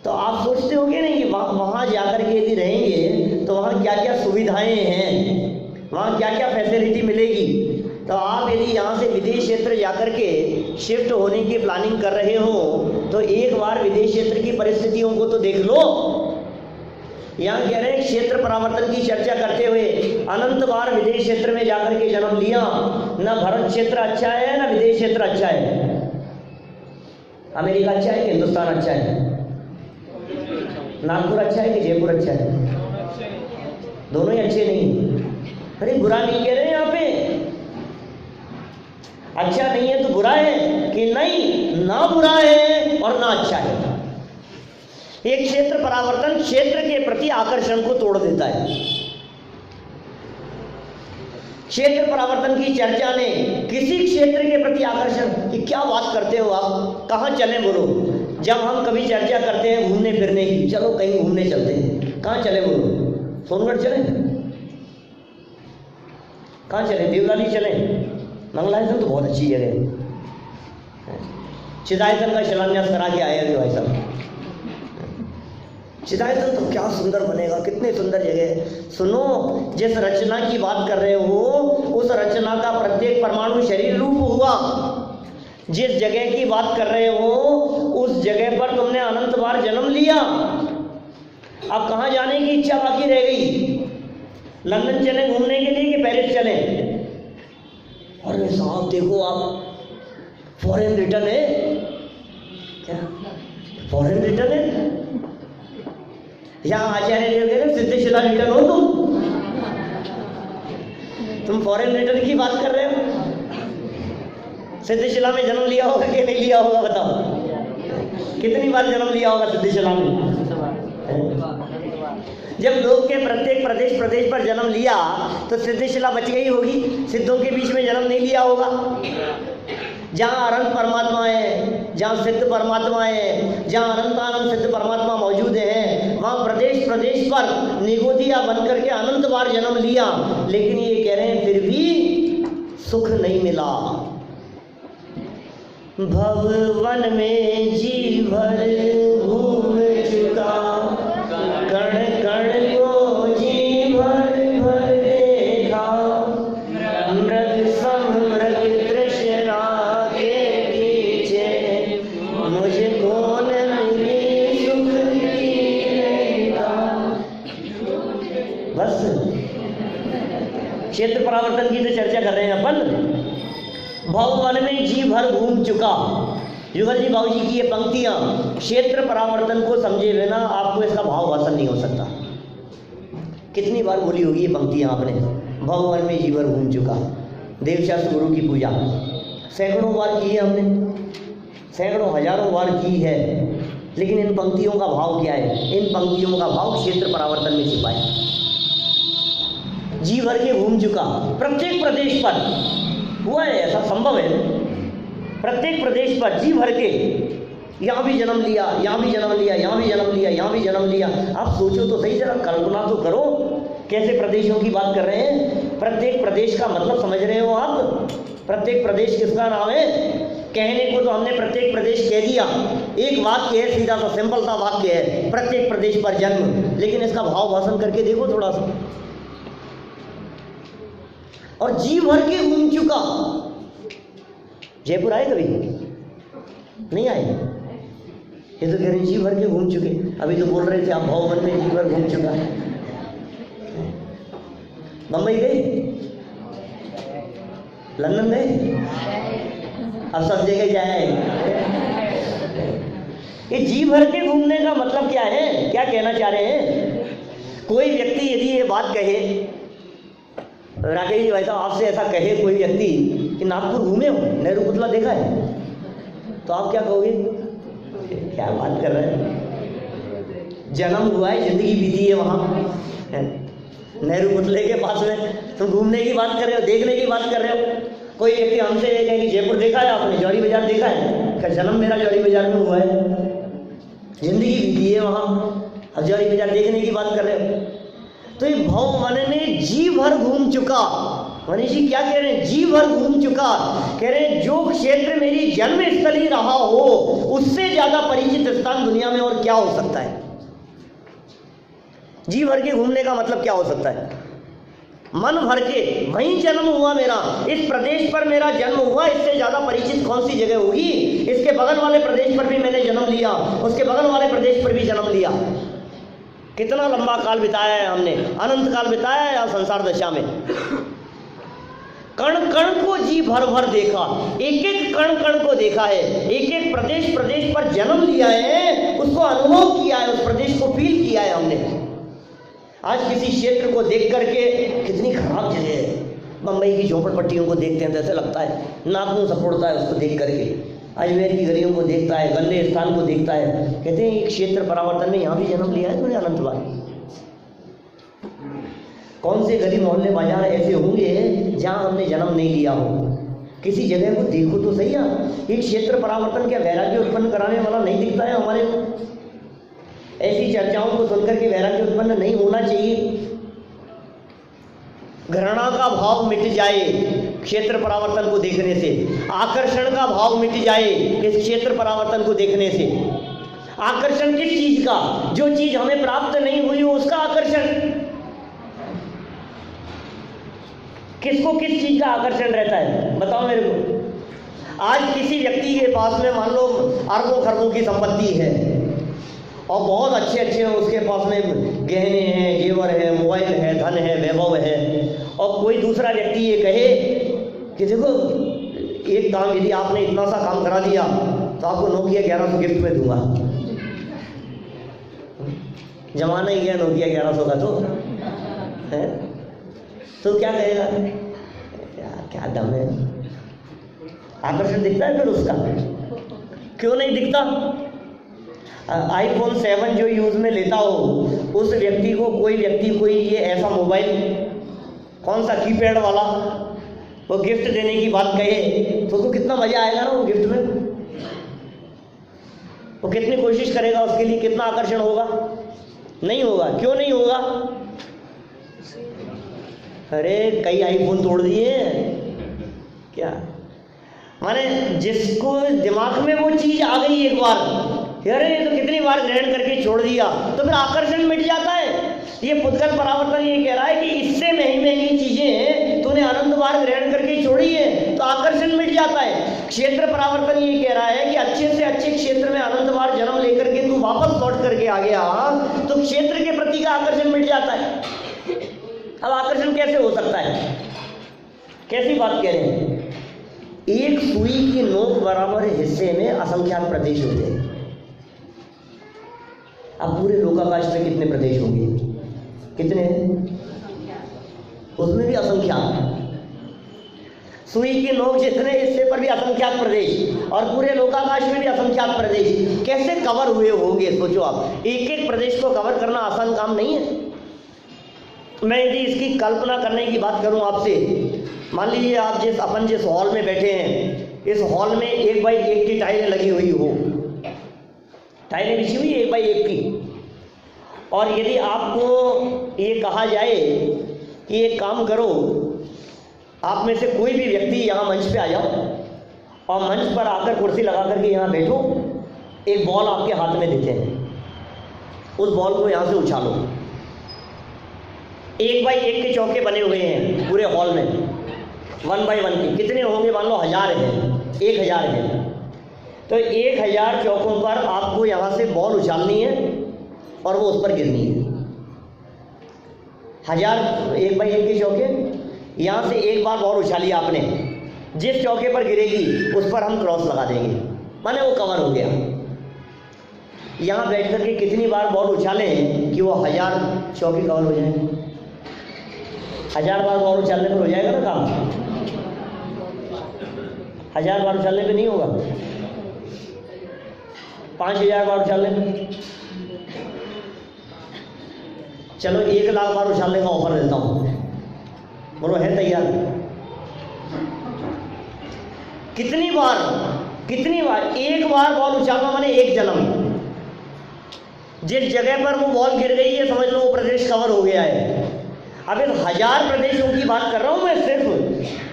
तो आप सोचते होंगे नहीं कि वहाँ जाकर के यदि रहेंगे तो वहाँ क्या क्या सुविधाएं हैं, वहाँ क्या क्या फैसिलिटी मिलेगी। तो आप यदि यहाँ से विदेश क्षेत्र जाकर के शिफ्ट होने की प्लानिंग कर रहे हो तो एक बार विदेश क्षेत्र की परिस्थितियों को तो देख लो। यहाँ कह रहे हैं क्षेत्र परावर्तन की चर्चा करते हुए अनंत बार विदेश क्षेत्र में जाकर के जन्म लिया। न भारत क्षेत्र अच्छा है न विदेश क्षेत्र अच्छा है। अमेरिका अच्छा है कि हिंदुस्तान अच्छा है? नागपुर अच्छा है कि जयपुर अच्छा है? दोनों ही अच्छे नहीं। अरे बुरा नहीं कह रहे हैं यहाँ पे, अच्छा नहीं है तो बुरा है कि नहीं? ना बुरा है और ना अच्छा है। एक क्षेत्र परावर्तन क्षेत्र के प्रति आकर्षण को तोड़ देता है। क्षेत्र परावर्तन की चर्चा ने किसी क्षेत्र के प्रति आकर्षण की, क्या बात करते हो आप, कहाँ चले बोलो? जब हम कभी चर्चा करते हैं घूमने फिरने की, चलो कहीं घूमने चलते हैं, कहाँ चले बोलो? सोनगढ़ चले? कहाँ चले? देवलाली चले? मंगलायतन तो बहुत अच्छी जगह है। चिदायतन का शिलान्यास करा के आए अभी भाई साहब। चिदायतन तो क्या सुंदर बनेगा, कितनी सुंदर जगह है। सुनो, जिस रचना की बात कर रहे हो उस रचना का प्रत्येक परमाणु शरीर रूप हुआ। जिस जगह की बात कर रहे हो उस जगह पर तुमने अनंत बार जन्म लिया। अब कहाँ जाने की इच्छा बाकी रह गई? लंदन चले घूमने के लिए कि पेरिस चले? अरे साहब देखो आप, फॉरेन रिटर्न है क्या? फॉरेन रिटर्न है? यहाँ आचार्य देव कह रहे सिद्धशिला रिटर्न हो तुम फॉरेन रिटर्न की बात कर रहे हो? सिद्धशिला में जन्म लिया होगा कि नहीं लिया होगा बताओ? कितनी बार जन्म लिया होगा सिद्धशिला में? जब लोग के प्रत्येक प्रदेश पर जन्म लिया तो सिद्धशिला बच गई होगी, सिद्धों के बीच में जन्म नहीं लिया होगा। जहाँ अनंत परमात्मा है, जहाँ सिद्ध परमात्मा है, जहाँ अनंतानंद सिद्ध परमात्मा मौजूद है, वहाँ प्रदेश पर निगोदिया बनकर के अनंत बार जन्म लिया, लेकिन ये कह रहे हैं फिर भी सुख नहीं मिला। भवन में जी भर घूम चुका, कण कण को जी भर भर देखा, मृग सम मृग तृष्णा के पीछे मुझको न मिली सुख की रेखा। बस क्षेत्र परावर्तन की तो चर्चा कर रहे हैं अपन। भवन में जी भर घूम चुका। युगल जी बाबू जी की ये पंक्तियां क्षेत्र परावर्तन को समझे बिना आपको इसका भाव भाषण नहीं हो सकता। कितनी बार बोली होगी ये पंक्तियां आपने, भवन में जी भर घूम चुका, देवशास्त्र गुरु की पूजा सैकड़ों बार की है हमने, सैकड़ों हजारों बार की है, लेकिन इन पंक्तियों का भाव क्या है? इन पंक्तियों का भाव क्षेत्र परावर्तन में छिपा है। जी भर के घूम चुका, प्रत्येक प्रदेश पर हुआ है, ऐसा संभव है, प्रत्येक प्रदेश पर जी भर के, यहाँ भी जन्म लिया, यहाँ भी जन्म लिया, यहाँ भी जन्म लिया, यहाँ भी जन्म लिया। आप सोचो तो सही, जरा कल्पना तो करो कैसे प्रदेशों की बात कर रहे हैं। प्रत्येक प्रदेश का मतलब समझ रहे हो आप? प्रत्येक प्रदेश किसका नाम है? कहने को तो हमने प्रत्येक प्रदेश कह दिया, एक वाक्य है, सीधा सा सिंपल सा वाक्य है, प्रत्येक प्रदेश पर जन्म, लेकिन इसका भाव भाषण करके देखो थोड़ा सा। और जी भर के घूम चुका, जयपुर आए कभी? नहीं आए? ये तो कह रहे जी भर के घूम चुके। अभी तो बोल रहे थे आप भवन में जी भर घूम चुका। बम्बई गए? लंदन गए? अब सब जगह जाए। ये जी भर के घूमने का मतलब क्या है? क्या कहना चाह रहे हैं? कोई व्यक्ति यदि ये बात कहे, राकेश जी भाई साहब आपसे ऐसा कहे कोई व्यक्ति कि नागपुर घूमे हो, नेहरू पुतला देखा है, तो आप क्या कहोगे? क्या बात कर रहे हैं, जन्म हुआ है, जिंदगी बीती है वहाँ, नेहरू पुतले के पास में तुम घूमने की बात कर रहे हो, देखने की बात कर रहे हो। कोई व्यक्ति हमसे ये कहे कि जयपुर देखा है आपने, जौहरी बाजार देखा है, क्या जन्म मेरा जौहरी बाजार में हुआ है, जिंदगी बीती है वहाँ, अब जौहरी बाजार देखने की बात कर रहे हो। तो ये भव मन ने जी भर घूम चुका। मनीष जी क्या कह रहे हैं? जी भर घूम चुका, कह रहे हैं जो क्षेत्र मेरी जन्म स्थली रहा हो उससे ज्यादा परिचित स्थान दुनिया में और क्या हो सकता है? जी भर के घूमने का मतलब क्या हो सकता है? मन भर के, वहीं जन्म हुआ मेरा, इस प्रदेश पर मेरा जन्म हुआ, इससे ज्यादा परिचित कौन सी जगह होगी? इसके बगल वाले प्रदेश पर भी मैंने जन्म लिया, उसके बगल वाले प्रदेश पर भी जन्म लिया। कितना लंबा काल बिताया है हमने, अनंत काल बिताया है संसार दशा में। कण कण को जी भर भर देखा, एक एक कण कण को देखा है, एक एक प्रदेश प्रदेश पर जन्म लिया है, उसको अनुभव किया है, उस प्रदेश को फील किया है हमने। आज किसी क्षेत्र को देख करके, कितनी खराब जगह है, बम्बई की झोपड़पट्टियों को देखते हैं तो ऐसा लगता है नाक मुंह सपोड़ता है उसको देख करके, अजमेर की गलियों को देखता है, गंदे स्थान को देखता है, कहते हैं एक क्षेत्र परावर्तन में यहाँ भी जन्म लिया है तूने अनंत बार। कौन से गली मोहल्ले बाजार ऐसे होंगे जहाँ हमने जन्म नहीं लिया हो? किसी जगह को देखो तो सही है। एक क्षेत्र परावर्तन क्या वैराग्य उत्पन्न कराने वाला नहीं दिखता है हमारे को? ऐसी चर्चाओं को सुनकर के वैराग्य उत्पन्न नहीं होना चाहिए। घृणा का भाव मिट जाए क्षेत्र परावर्तन को देखने से, आकर्षण का भाव मिट जाए इस क्षेत्र परावर्तन को देखने से। आकर्षण किस चीज का? जो चीज हमें प्राप्त नहीं हुई हो उसका आकर्षण। किसको किस चीज का आकर्षण रहता है बताओ मेरे को। आज किसी व्यक्ति के पास में मान लो अरबों खरबों की संपत्ति है और बहुत अच्छे अच्छे उसके पास में गहने हैं, जेवर है, मोबाइल है, धन है, वैभव है, और कोई दूसरा व्यक्ति ये कहे कि देखो एक काम यदि आपने इतना सा काम करा दिया तो आपको नोकिया 1100 गिफ्ट में दूंगा। जमाना ही गया नोकिया 1100 का तो है, तो क्या कहेगा? क्या दम है? आकर्षण दिखता है फिर उसका? क्यों नहीं दिखता? iPhone 7 जो यूज में लेता हो उस व्यक्ति को, कोई व्यक्ति कोई ये ऐसा मोबाइल, कौन सा कीपैड वाला, वो गिफ्ट देने की बात कहे तो उसको कितना मजा आएगा ना वो गिफ्ट में। वो कितनी कोशिश करेगा उसके लिए, कितना आकर्षण होगा? नहीं होगा। क्यों नहीं होगा? अरे कई आईफोन तोड़ दिए क्या, माने जिसको दिमाग में वो चीज आ गई एक बार, अरे ये तो कितनी बार ग्रहण करके छोड़ दिया, तो फिर आकर्षण मिट जाता है। ये पुद्गल परावर्तन ये कह रहा है कि इससे महंगी महंगी चीजें तूने अनंत बार ग्रहण करके छोड़ी है तो आकर्षण मिट जाता है। क्षेत्र परावर्तन ये कह रहा है कि अच्छे से अच्छे क्षेत्र में अनंत बार जन्म लेकर के तू वापस लौट करके आ गया तो क्षेत्र के प्रति का आकर्षण मिट जाता है। अब आकर्षण कैसे हो सकता है? कैसी बात कह रहे हैं? एक सुई की नोक बराबर हिस्से में असंख्यात प्रदेश होते हैं। अब पूरे लोकाकाश में कितने प्रदेश होंगे? कितने हैं? उसमें भी असंख्यात। सुई की नोक जितने हिस्से पर भी असंख्यात प्रदेश, और पूरे लोकाकाश में भी असंख्यात प्रदेश कैसे कवर हुए होंगे? सोचो आप, एक एक प्रदेश को कवर करना आसान काम नहीं है। मैं यदि इसकी कल्पना करने की बात करूं आपसे, मान लीजिए आप जिस हॉल में बैठे हैं, इस हॉल में 1 बाई 1 की टाइलें लगी हुई हो, टाइलें बिछी हुई 1 बाई 1 की, और यदि आपको ये कहा जाए कि एक काम करो, आप में से कोई भी व्यक्ति यहाँ मंच पे आ जाओ और मंच पर आकर कुर्सी लगा करके यहाँ बैठो, एक बॉल आपके हाथ में देते हैं, उस बॉल को यहाँ से उछालो। 1 बाई 1 के चौके बने हुए हैं पूरे हॉल में, 1 बाई 1 के। कितने होंगे? मान लो 1000 है, 1000 है, तो 1000 चौकों पर आपको यहाँ से बॉल उछालनी है और वो उस पर गिरनी है। 1000 1 बाई 1 के चौके, यहाँ से एक बार बॉल उछाली आपने, जिस चौके पर गिरेगी उस पर हम क्रॉस लगा देंगे, माने वो कवर हो गया। यहाँ बैठ करके कितनी बार बॉल उछालें कि वो 1000 चौके कवर हो जाए? 1000 बार बॉल उछालने पर हो जाएगा ना काम? 1000 बार उछालने पे नहीं होगा, 5000 बार उछालने पे। चलो 1 लाख बार उछालने का ऑफर देता हूँ, बोलो है तैयार? कितनी बार? एक बार बॉल उछालना माने एक जन्म। जिस जगह पर वो बॉल गिर गई है समझ लो वो प्रदेश कवर हो गया है। अब इस 1000 प्रदेशों की बात कर रहा हूं मैं, सिर्फ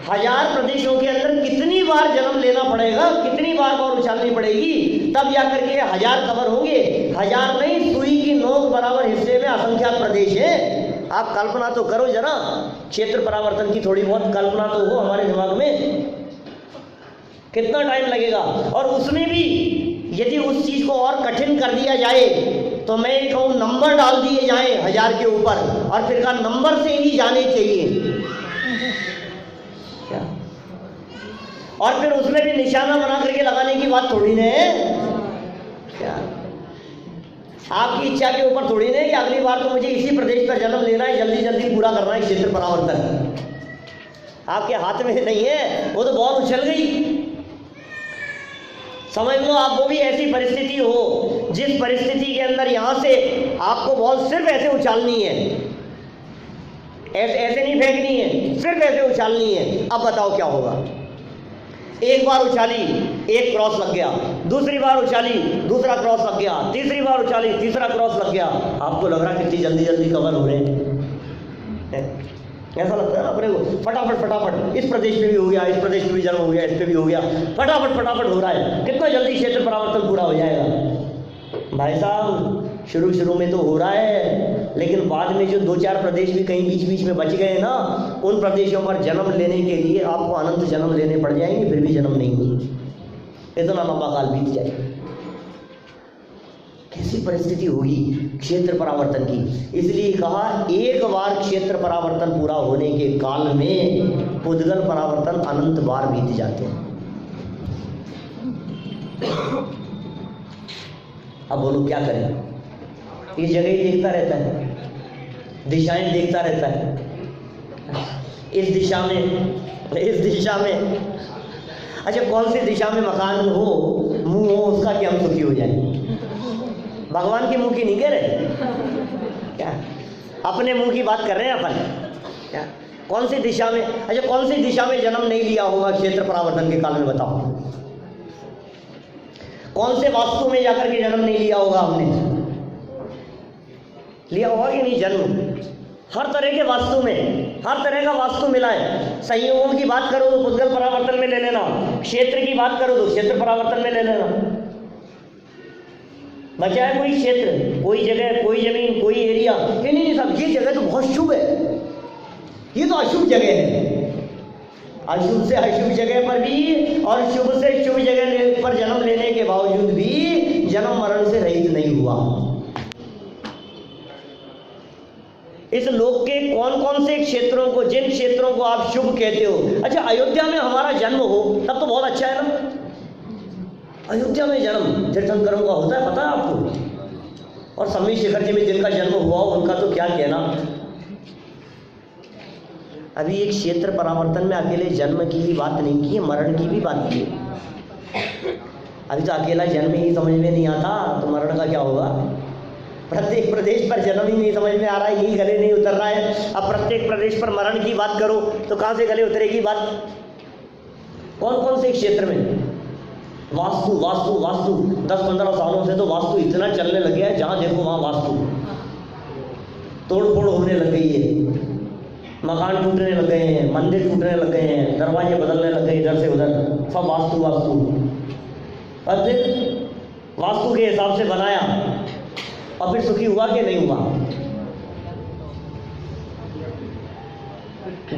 1000 प्रदेशों के अंदर कितनी बार जन्म लेना पड़ेगा, कितनी बार बॉल उछालनी पड़ेगी, तब जाकर के 1000 कवर होंगे। 1000 नहीं, सुई की नोक बराबर हिस्से में असंख्यात प्रदेश है। आप कल्पना तो करो जरा, क्षेत्र परावर्तन की थोड़ी बहुत कल्पना तो हो हमारे दिमाग में, कितना टाइम लगेगा। और उसमें भी यदि उस चीज को और कठिन कर दिया जाए तो मैं कहूँ नंबर डाल दिए जाएं 1000 के ऊपर, और फिर का नंबर से ही जाने चाहिए क्या? और फिर उसमें भी निशाना बना करके लगाने की बात थोड़ी ना है क्या? आपकी इच्छा के ऊपर थोड़ी नहीं कि अगली बार तो मुझे इसी प्रदेश पर जन्म लेना है, जल्दी जल्दी पूरा करना है क्षेत्र परावर्तन। आपके हाथ में नहीं है, वो तो बॉल उछल गई। समझ लो आप वो भी ऐसी परिस्थिति हो जिस परिस्थिति के अंदर यहां से आपको बॉल सिर्फ ऐसे उछालनी है, ऐसे नहीं फेंकनी है, सिर्फ ऐसे उछालनी है। अब बताओ क्या होगा? एक बार उछाली, एक क्रॉस लग गया, दूसरी बार उछाली, दूसरा क्रॉस लग गया, तीसरी बार उछाली, तीसरा क्रॉस लग गया। आपको लग रहा है कितनी जल्दी जल्दी कवर हो रहे हैं? ऐसा लगता है ना अपने को, फटाफट फटाफट इस प्रदेश पे भी हो गया, इस प्रदेश पे भी जन्म हो गया, इस पे भी हो गया, फटाफट फटाफट हो रहा है, कितना जल्दी क्षेत्र परावर्तन पूरा हो जाएगा। भाई साहब शुरू में तो हो रहा है, लेकिन बाद में जो 2-4 प्रदेश भी कहीं बीच बीच में बच गए ना, उन प्रदेशों पर जन्म लेने के लिए आपको अनंत जन्म लेने पड़ जाएंगे, फिर भी जन्म नहीं होगी, इतना लंबा काल बीत जाए। कैसी परिस्थिति होगी क्षेत्र परावर्तन की? इसलिए कहा एक बार क्षेत्र परावर्तन पूरा होने के काल में पुद्गल परावर्तन अनंत बार बीत जाते हैं। अब बोलो क्या करें? ये जगह ही देखता रहता है, दिशाएं देखता रहता है, इस दिशा में अच्छा कौन सी दिशा में मकान हो, मुंह हो उसका कि हम सुखी हो जाए। भगवान के मुंह की नहीं कह रहे क्या, अपने मुंह की बात कर रहे हैं अपन क्या? कौन सी दिशा में, अच्छा कौन सी दिशा में जन्म नहीं लिया होगा क्षेत्र परावर्तन के काल में? बताओ कौन से वास्तु में जाकर के जन्म नहीं लिया होगा? हमने लिया होगा कि नहीं जन्म? हर तरह के वास्तु में, हर तरह का वास्तु मिला है। संयोगों की बात करो तो पुद्गल परावर्तन में ले लेना, क्षेत्र की बात करो तो क्षेत्र परावर्तन में ले लेना। बचा है कोई क्षेत्र, कोई जगह, कोई जमीन, कोई एरिया कि नहीं साहब ये जगह तो बहुत शुभ है, ये तो अशुभ जगह है। अशुभ से अशुभ जगह पर भी और शुभ से शुभ जगह पर जन्म लेने के बावजूद भी जन्म मरण से रहित नहीं हुआ। इस लोक के कौन कौन से क्षेत्रों को, जिन क्षेत्रों को आप शुभ कहते हो। अच्छा, अयोध्या में हमारा जन्म हो तब तो बहुत अच्छा है ना। अयोध्या में जन्म तीर्थंकरों का होता है, पता है आपको। और सम्मी शिखर जी में जिनका जन्म हुआ उनका तो क्या कहना। अभी एक क्षेत्र परावर्तन में अकेले जन्म की ही बात नहीं की है, मरण की भी बात की है। अभी तो अकेला जन्म ही समझ में नहीं आता तो मरण का क्या होगा। प्रत्येक प्रदेश पर जन्म ही नहीं समझ में आ रहा है, यही गले नहीं उतर रहा है। अब प्रत्येक प्रदेश पर मरण की बात करो तो कहाँ से गले उतरेगी बात। कौन कौन से क्षेत्र में वास्तु वास्तु वास्तु 10-15 सालों से तो वास्तु इतना चलने लग गया है, जहाँ देखो वहाँ वास्तु तोड़ फोड़ होने लग गई है। मकान टूटने लग गए हैं, मंदिर टूटने लग गए हैं, दरवाजे बदलने लग गए इधर से उधर, सब वास्तु वास्तु। और फिर वास्तु के हिसाब से बनाया और फिर सुखी हुआ कि नहीं हुआ।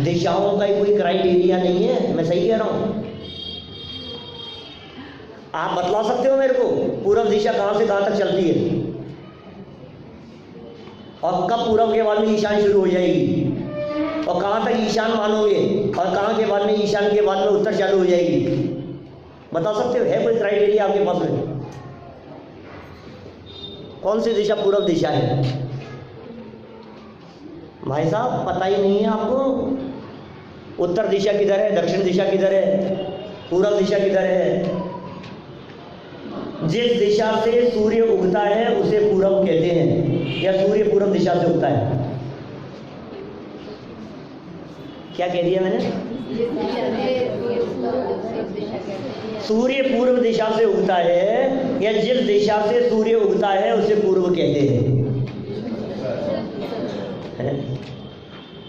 दिशाओं का ही कोई क्राइटेरिया नहीं है, मैं सही कह रहा हूँ। आप बतला सकते हो मेरे को पूर्व दिशा कहाँ से कहाँ तक चलती है और कब पूर्व के बाद में ईशान शुरू हो जाएगी और कहाँ तक ईशान मानोगे और कहाँ के बाद में ईशान के बाद में उत्तर चालू हो जाएगी, बता सकते हो? है कोई क्राइटेरिया आपके पास में? कौन सी दिशा पूर्व दिशा है? भाई साहब पता ही नहीं है आपको। उत्तर दिशा किधर है, दक्षिण दिशा किधर है, पूर्व दिशा किधर है? जिस दिशा से सूर्य उगता है उसे पूर्व कहते हैं, या सूर्य पूर्व दिशा से उगता है। क्या कह दिया मैंने? सूर्य पूर्व दिशा से उगता है या जिस दिशा से सूर्य उगता है उसे पूर्व कहते हैं।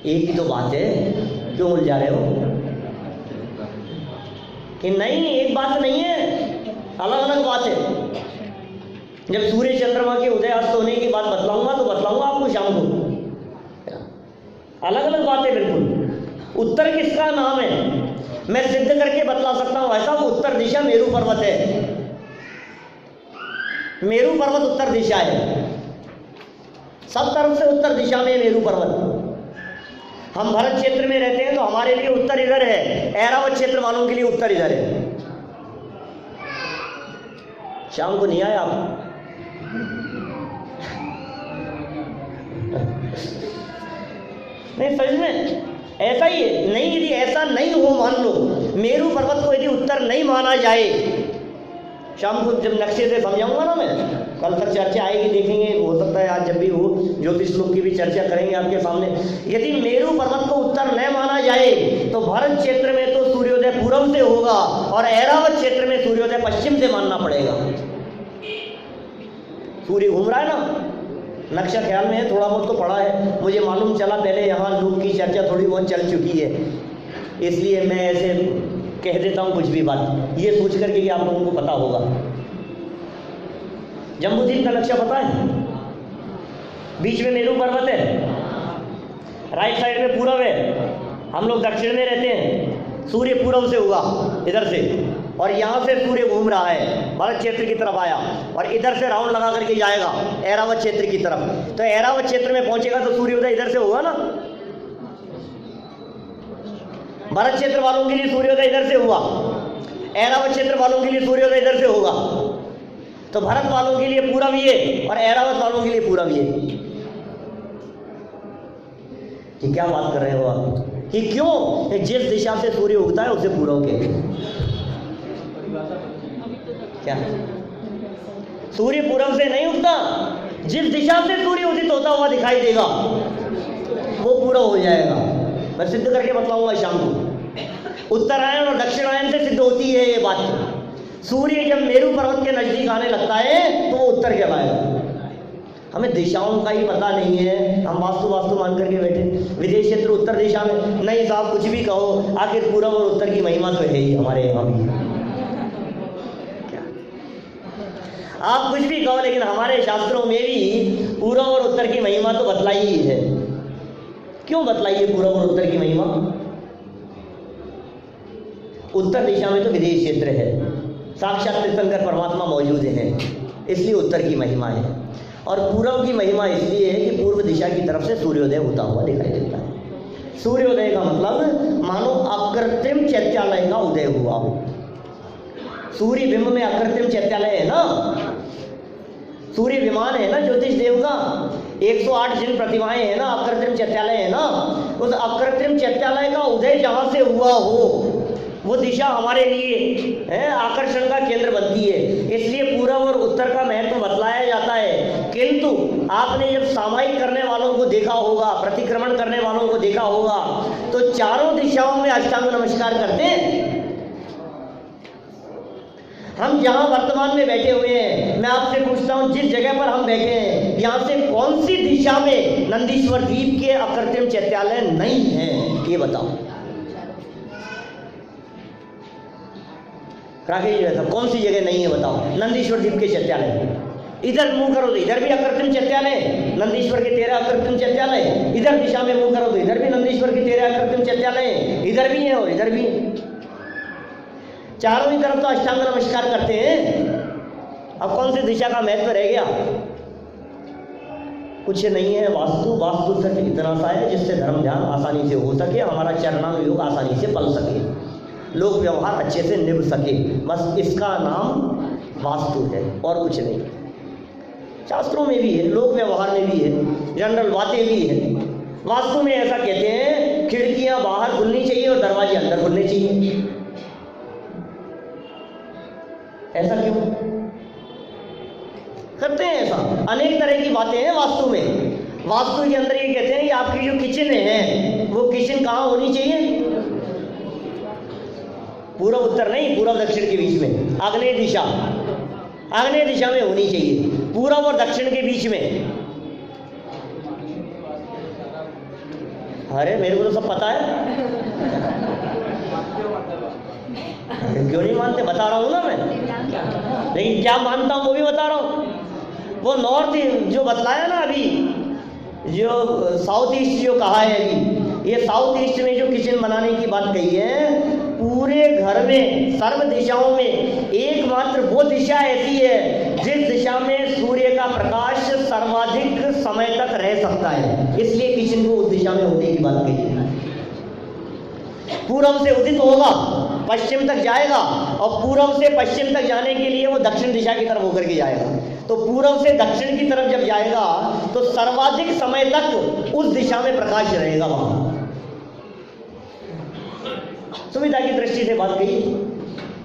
एक ही तो बात है, क्यों उलझा रहे हो? कि नहीं, एक बात नहीं है, अलग अलग बात है। जब सूर्य चंद्रमा के उदय अस्त होने की बात बतलाऊंगा तो बतलाऊंगा आपको शाम को। अलग अलग बात है बिल्कुल। उत्तर किसका नाम है मैं सिद्ध करके बतला सकता हूं। ऐसा वो उत्तर दिशा मेरू पर्वत है, मेरू पर्वत उत्तर दिशा है, सब तरफ से उत्तर दिशा में मेरू पर्वत। हम भरत क्षेत्र में रहते हैं तो हमारे लिए उत्तर इधर है, ऐरावत क्षेत्र वालों के लिए उत्तर इधर है। शाम को नहीं आए आप? नहीं, समझ में ऐसा ही है। नहीं, यदि ऐसा नहीं हो, मान लो मेरू पर्वत को यदि उत्तर नहीं माना जाए, शाम को जब नक्शे से समझाऊंगा ना मैं, कल तक चर्चा आएगी, देखेंगे, हो सकता है आज जब भी हो ज्योतिष लोक की भी चर्चा करेंगे आपके सामने। यदि मेरू पर्वत को उत्तर न माना जाए तो भरत क्षेत्र में तो सूर्योदय पूर्व से होगा और ऐरावत क्षेत्र में सूर्योदय पश्चिम से मानना पड़ेगा। सूर्य घूम रहा है ना, नक्शा ख्याल में है, थोड़ा बहुत तो पढ़ा है, मुझे मालूम चला पहले यहाँ लोक की चर्चा थोड़ी बहुत चल चुकी है, इसलिए मैं ऐसे कह देता हूँ कुछ भी बात, ये सोच करके कि आप लोगों को पता होगा। जम्बूद्वीप का नक्शा पता है? बीच में मेरू पर्वत है, राइट साइड में पूरब है, हम लोग दक्षिण में रहते हैं, सूर्य पूरब से होगा इधर से, और यहाँ से सूर्य घूम रहा है, भरत क्षेत्र की तरफ आया और इधर से राउंड लगा करके जाएगा ऐरावत क्षेत्र की तरफ। तो ऐरावत क्षेत्र में पहुंचेगा तो सूर्योदय इधर से होगा ना। भरत क्षेत्र वालों के लिए सूर्योदय इधर से हुआ, ऐरावत क्षेत्र वालों के लिए सूर्योदय इधर से होगा। तो भरत वालों के लिए पूरब ये और ऐरावत वालों के लिए पूरब ये। कि क्या बात कर रहे हो आप? कि क्यों? जिस दिशा से सूर्य उगता है उसे पूरब कहते हैं। क्या सूर्य पूरब से नहीं उगता, जिस दिशा से सूर्य उदित होता हुआ दिखाई देगा वो पूरब हो जाएगा। मैं सिद्ध करके बतलाऊंगा शाम को। उत्तरायण और दक्षिणायन से सिद्ध होती है ये बात। सूर्य जब मेरू पर्वत के नजदीक आने लगता है तो वो उत्तर कहलाएगा। हमें दिशाओं का ही पता नहीं है, हम वास्तु वास्तु मान करके बैठे। विदेश क्षेत्र उत्तर दिशा में, नहीं साहब कुछ भी कहो, आखिर पूरब और उत्तर की महिमा तो है ही हमारे यहाँ भी। आप कुछ भी कहो, लेकिन हमारे शास्त्रों में भी पूरब और उत्तर की महिमा तो बतलाई ही है। क्यों बतलाई है पूरब और उत्तर की महिमा? उत्तर दिशा में तो विदेश क्षेत्र है, साक्षात तीर्थंकर परमात्मा मौजूद है, इसलिए उत्तर की महिमा है। और पूर्व की महिमा इसलिए है कि पूर्व दिशा की तरफ से सूर्योदय होता हुआ दिखाई देता है। सूर्योदय का मतलब मानो अकृत्रिम चैत्यालय का उदय हुआ हो। सूर्य बिंब में अकृत्रिम चैत्यालय है ना, सूर्य विमान है ना ज्योतिष देव का, 108 जिन प्रतिमाएं है ना, अकृत्रिम चैत्यालय है ना, उस अकृत्रिम चैत्यालय का उदय जहां से हुआ हो वो दिशा हमारे लिए है आकर्षण का केंद्र बनती है। इसलिए पूर्व और उत्तर का महत्व बतलाया जाता है। किंतु आपने जब सामायिक करने वालों को देखा होगा, प्रतिक्रमण करने वालों को देखा होगा, तो चारों दिशाओं में अष्टांग नमस्कार करते हैं। हम जहां वर्तमान में बैठे हुए हैं, मैं आपसे पूछता हूं जिस जगह पर हम बैठे हैं यहां से कौन सी दिशा में नंदीश्वर द्वीप के अकृत्रिम चैत्यालय नहीं है, ये बताओ। राकेश जी साहब, कौन सी जगह नहीं है बताओ नंदीश्वर द्वीप के चैत्यालय? इधर मुंह करो तो इधर भी अकृत्रिम चैत्यालय, नंदीश्वर के 13 अकृत्रिम चैत्यालय। इधर दिशा में मुंह करो तो इधर भी नंदीश्वर के 13 अकृत्रिम चैत्यालय, इधर भी है और इधर भी है। चारों ही तरफ तो अष्टांग नमस्कार करते हैं। अब कौन सी दिशा का महत्व रह गया? कुछ नहीं है। वास्तु सिर्फ इतना सा है जिससे धर्म ध्यान आसानी से हो सके, हमारा चरणानुयोग आसानी से पल सके, लोक व्यवहार अच्छे से निभ सके, बस इसका नाम वास्तु है और कुछ नहीं। शास्त्रों में भी है, लोक व्यवहार में भी है, जनरल बातें भी है। वास्तु में ऐसा कहते हैं खिड़कियां बाहर खुलनी चाहिए और दरवाजे अंदर खुलने चाहिए। ऐसा क्यों करते हैं? ऐसा अनेक तरह की बातें हैं वास्तु में। वास्तु के अंदर ये कहते हैं कि आपकी जो किचन है वो किचन कहाँ होनी चाहिए? पूर्व उत्तर नहीं, पूर्व दक्षिण के बीच में, आग्नेय दिशा में होनी चाहिए, पूर्व और दक्षिण के बीच में। अरे मेरे को तो सब पता है, क्यों नहीं मानते? बता रहा हूं ना मैं, लेकिन क्या मानता हूं वो भी बता रहा हूं। वो नॉर्थ जो बतलाया ना अभी, जो साउथ ईस्ट जो कहा है अभी, ये साउथ ईस्ट में जो किचन बनाने की बात कही है, पूरे घर में सर्व दिशाओं में एकमात्र वो दिशा ऐसी है जिस दिशा में सूर्य का प्रकाश सर्वाधिक समय तक रह सकता है, इसलिए किचन को उस दिशा में होने की बात कही है। पूर्व से उदित होगा, पश्चिम तक जाएगा, और पूर्व से पश्चिम तक जाने के लिए वो दक्षिण दिशा की तरफ होकर के जाएगा। तो पूर्व से दक्षिण की तरफ जब जाएगा तो सर्वाधिक समय तक उस दिशा में प्रकाश रहेगा। वहां सुविधा की दृष्टि से बात कही,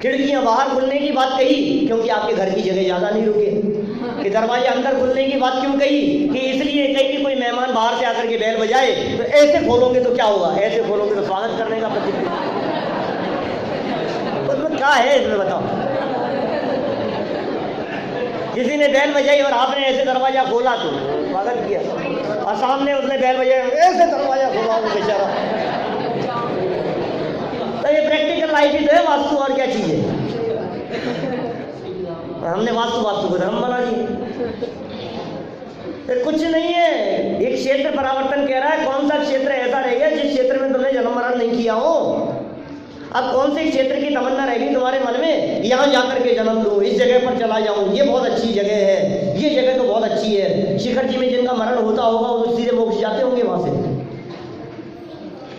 खिड़कियां बाहर खुलने की बात कही क्योंकि आपके घर की जगह ज्यादा नहीं रुके। कि दरवाजे अंदर खुलने की बात क्यों कही? कि इसलिए कही कि कोई मेहमान बाहर से आकर के बैल बजाए तो ऐसे खोलोगे तो क्या होगा, ऐसे खोलोगे तो स्वागत करने का प्रतीक। उसमें क्या है इसमें बताओ? किसी ने बैल बजाई और आपने ऐसे दरवाजा खोला तो स्वागत किया, और सामने उसने बैल बजाई ऐसे दरवाजा खोला बेचारा। तो ये प्रैक्टिकल लाइफ ही तो है वास्तु, और क्या चीज है? हमने वास्तु को धर्म बना दिया। तो कुछ नहीं है। एक क्षेत्र परावर्तन कह रहा है, कौन सा क्षेत्र ऐसा रहेगा जिस क्षेत्र में तुमने जन्म मरण नहीं किया हो? अब कौन से क्षेत्र की तमन्ना रहेगी तुम्हारे मन में? यहाँ जाकर के जन्म लो, इस जगह पर चला जाऊं, ये बहुत अच्छी जगह है, ये जगह तो बहुत अच्छी है। शिखर जी में जिनका मरण होता होगा वो सीधे मोक्ष जाते होंगे वहां से।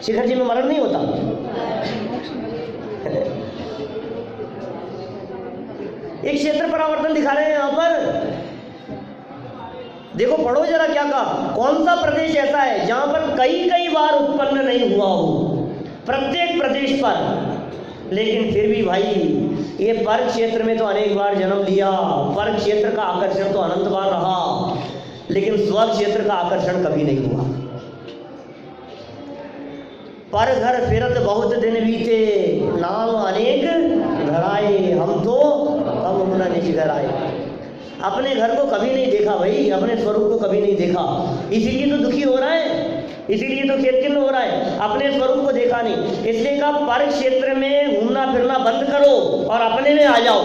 शिखर जी में मरण नहीं होता। एक क्षेत्र परावर्तन दिखा रहे हैं यहां पर, देखो पढ़ो जरा क्या कहा। कौन सा प्रदेश ऐसा है जहां पर कई बार उत्पन्न नहीं हुआ हो? प्रत्येक प्रदेश पर। लेकिन फिर भी भाई ये पर क्षेत्र में तो अनेक बार जन्म लिया, पर क्षेत्र का आकर्षण तो अनंत बार रहा, लेकिन स्व क्षेत्र का आकर्षण कभी नहीं हुआ। पर घर फिरत बहुत दिन बीते, नाम अनेक घराए, हम तो कब मुना निज घर आए। अपने घर को कभी नहीं देखा भाई, अपने स्वरूप को कभी नहीं देखा, इसीलिए तो दुखी हो रहा है, इसीलिए तो खेत हो रहा है, अपने स्वरूप को देखा नहीं। इसलिए का पर क्षेत्र में घूमना फिरना बंद करो और अपने में आ जाओ।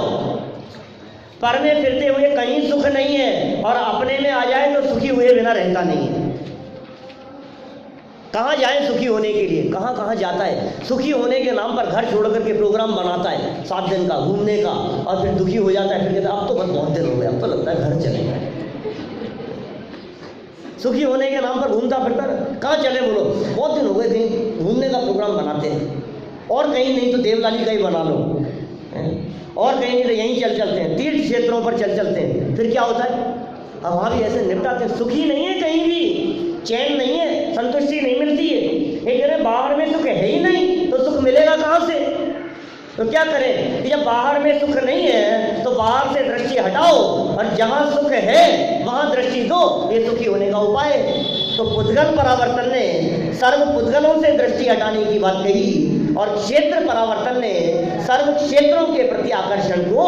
पर में फिरते हुए कहीं सुख नहीं है, और अपने में आ जाए तो सुखी हुए बिना रहता नहीं है। कहाँ जाए सुखी होने के लिए? कहाँ कहाँ जाता है? सुखी होने के नाम पर घर छोड़ करके प्रोग्राम बनाता है 7 दिन का घूमने का, और फिर दुखी हो जाता है, फिर कहता है अब तो बस बहुत दिन हो गया, अब तो लगता है घर चले सुखी होने के नाम पर घूमता फिरता रहे। कहाँ चले बोलो, बहुत दिन हो गए थे, घूमने का प्रोग्राम बनाते हैं, और कहीं नहीं तो देवलाली का ही बना लो, और कहीं नहीं तो यहीं चल चलते हैं, तीर्थ क्षेत्रों पर चल चलते हैं। फिर क्या होता है, अब वहाँ भी ऐसे निपटाते हैं। सुखी नहीं है, कहीं भी चैन नहीं है, संतुष्टि नहीं मिलती है। ये कह रहे बाहर में सुख है ही नहीं, तो सुख मिलेगा कहाँ से? तो क्या करें कि जब बाहर में सुख नहीं है तो बाहर से दृष्टि हटाओ, और जहाँ सुख है वहाँ दृष्टि दो, ये सुखी होने का उपाय है। तो पुद्गल परावर्तन ने सर्व पुद्गलों से दृष्टि हटाने की बात कही, और क्षेत्र परावर्तन ने सर्व क्षेत्रों के प्रति आकर्षण को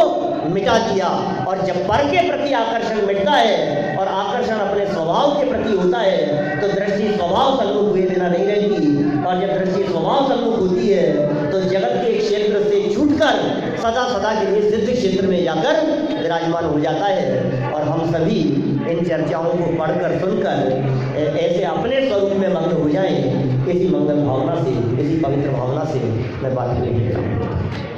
मिटा दिया। और जब पर के प्रति आकर्षण मिटता है और आकर्षण अपने स्वभाव के प्रति होता है तो दृष्टि स्वभाव सम्मुख हुए बिना नहीं रहती, और जब दृष्टि स्वभाव सम्मुख होती है तो जगत के क्षेत्र से छूटकर सदा सदा के लिए सिद्ध क्षेत्र में जाकर विराजमान हो जाता है। और हम सभी इन चर्चाओं को पढ़कर सुनकर ऐसे अपने स्वरूप में मग्न हो जाएं, इसी मंगल भावना से, इसी पवित्र भावना से मैं बात करना चाहता हूँ।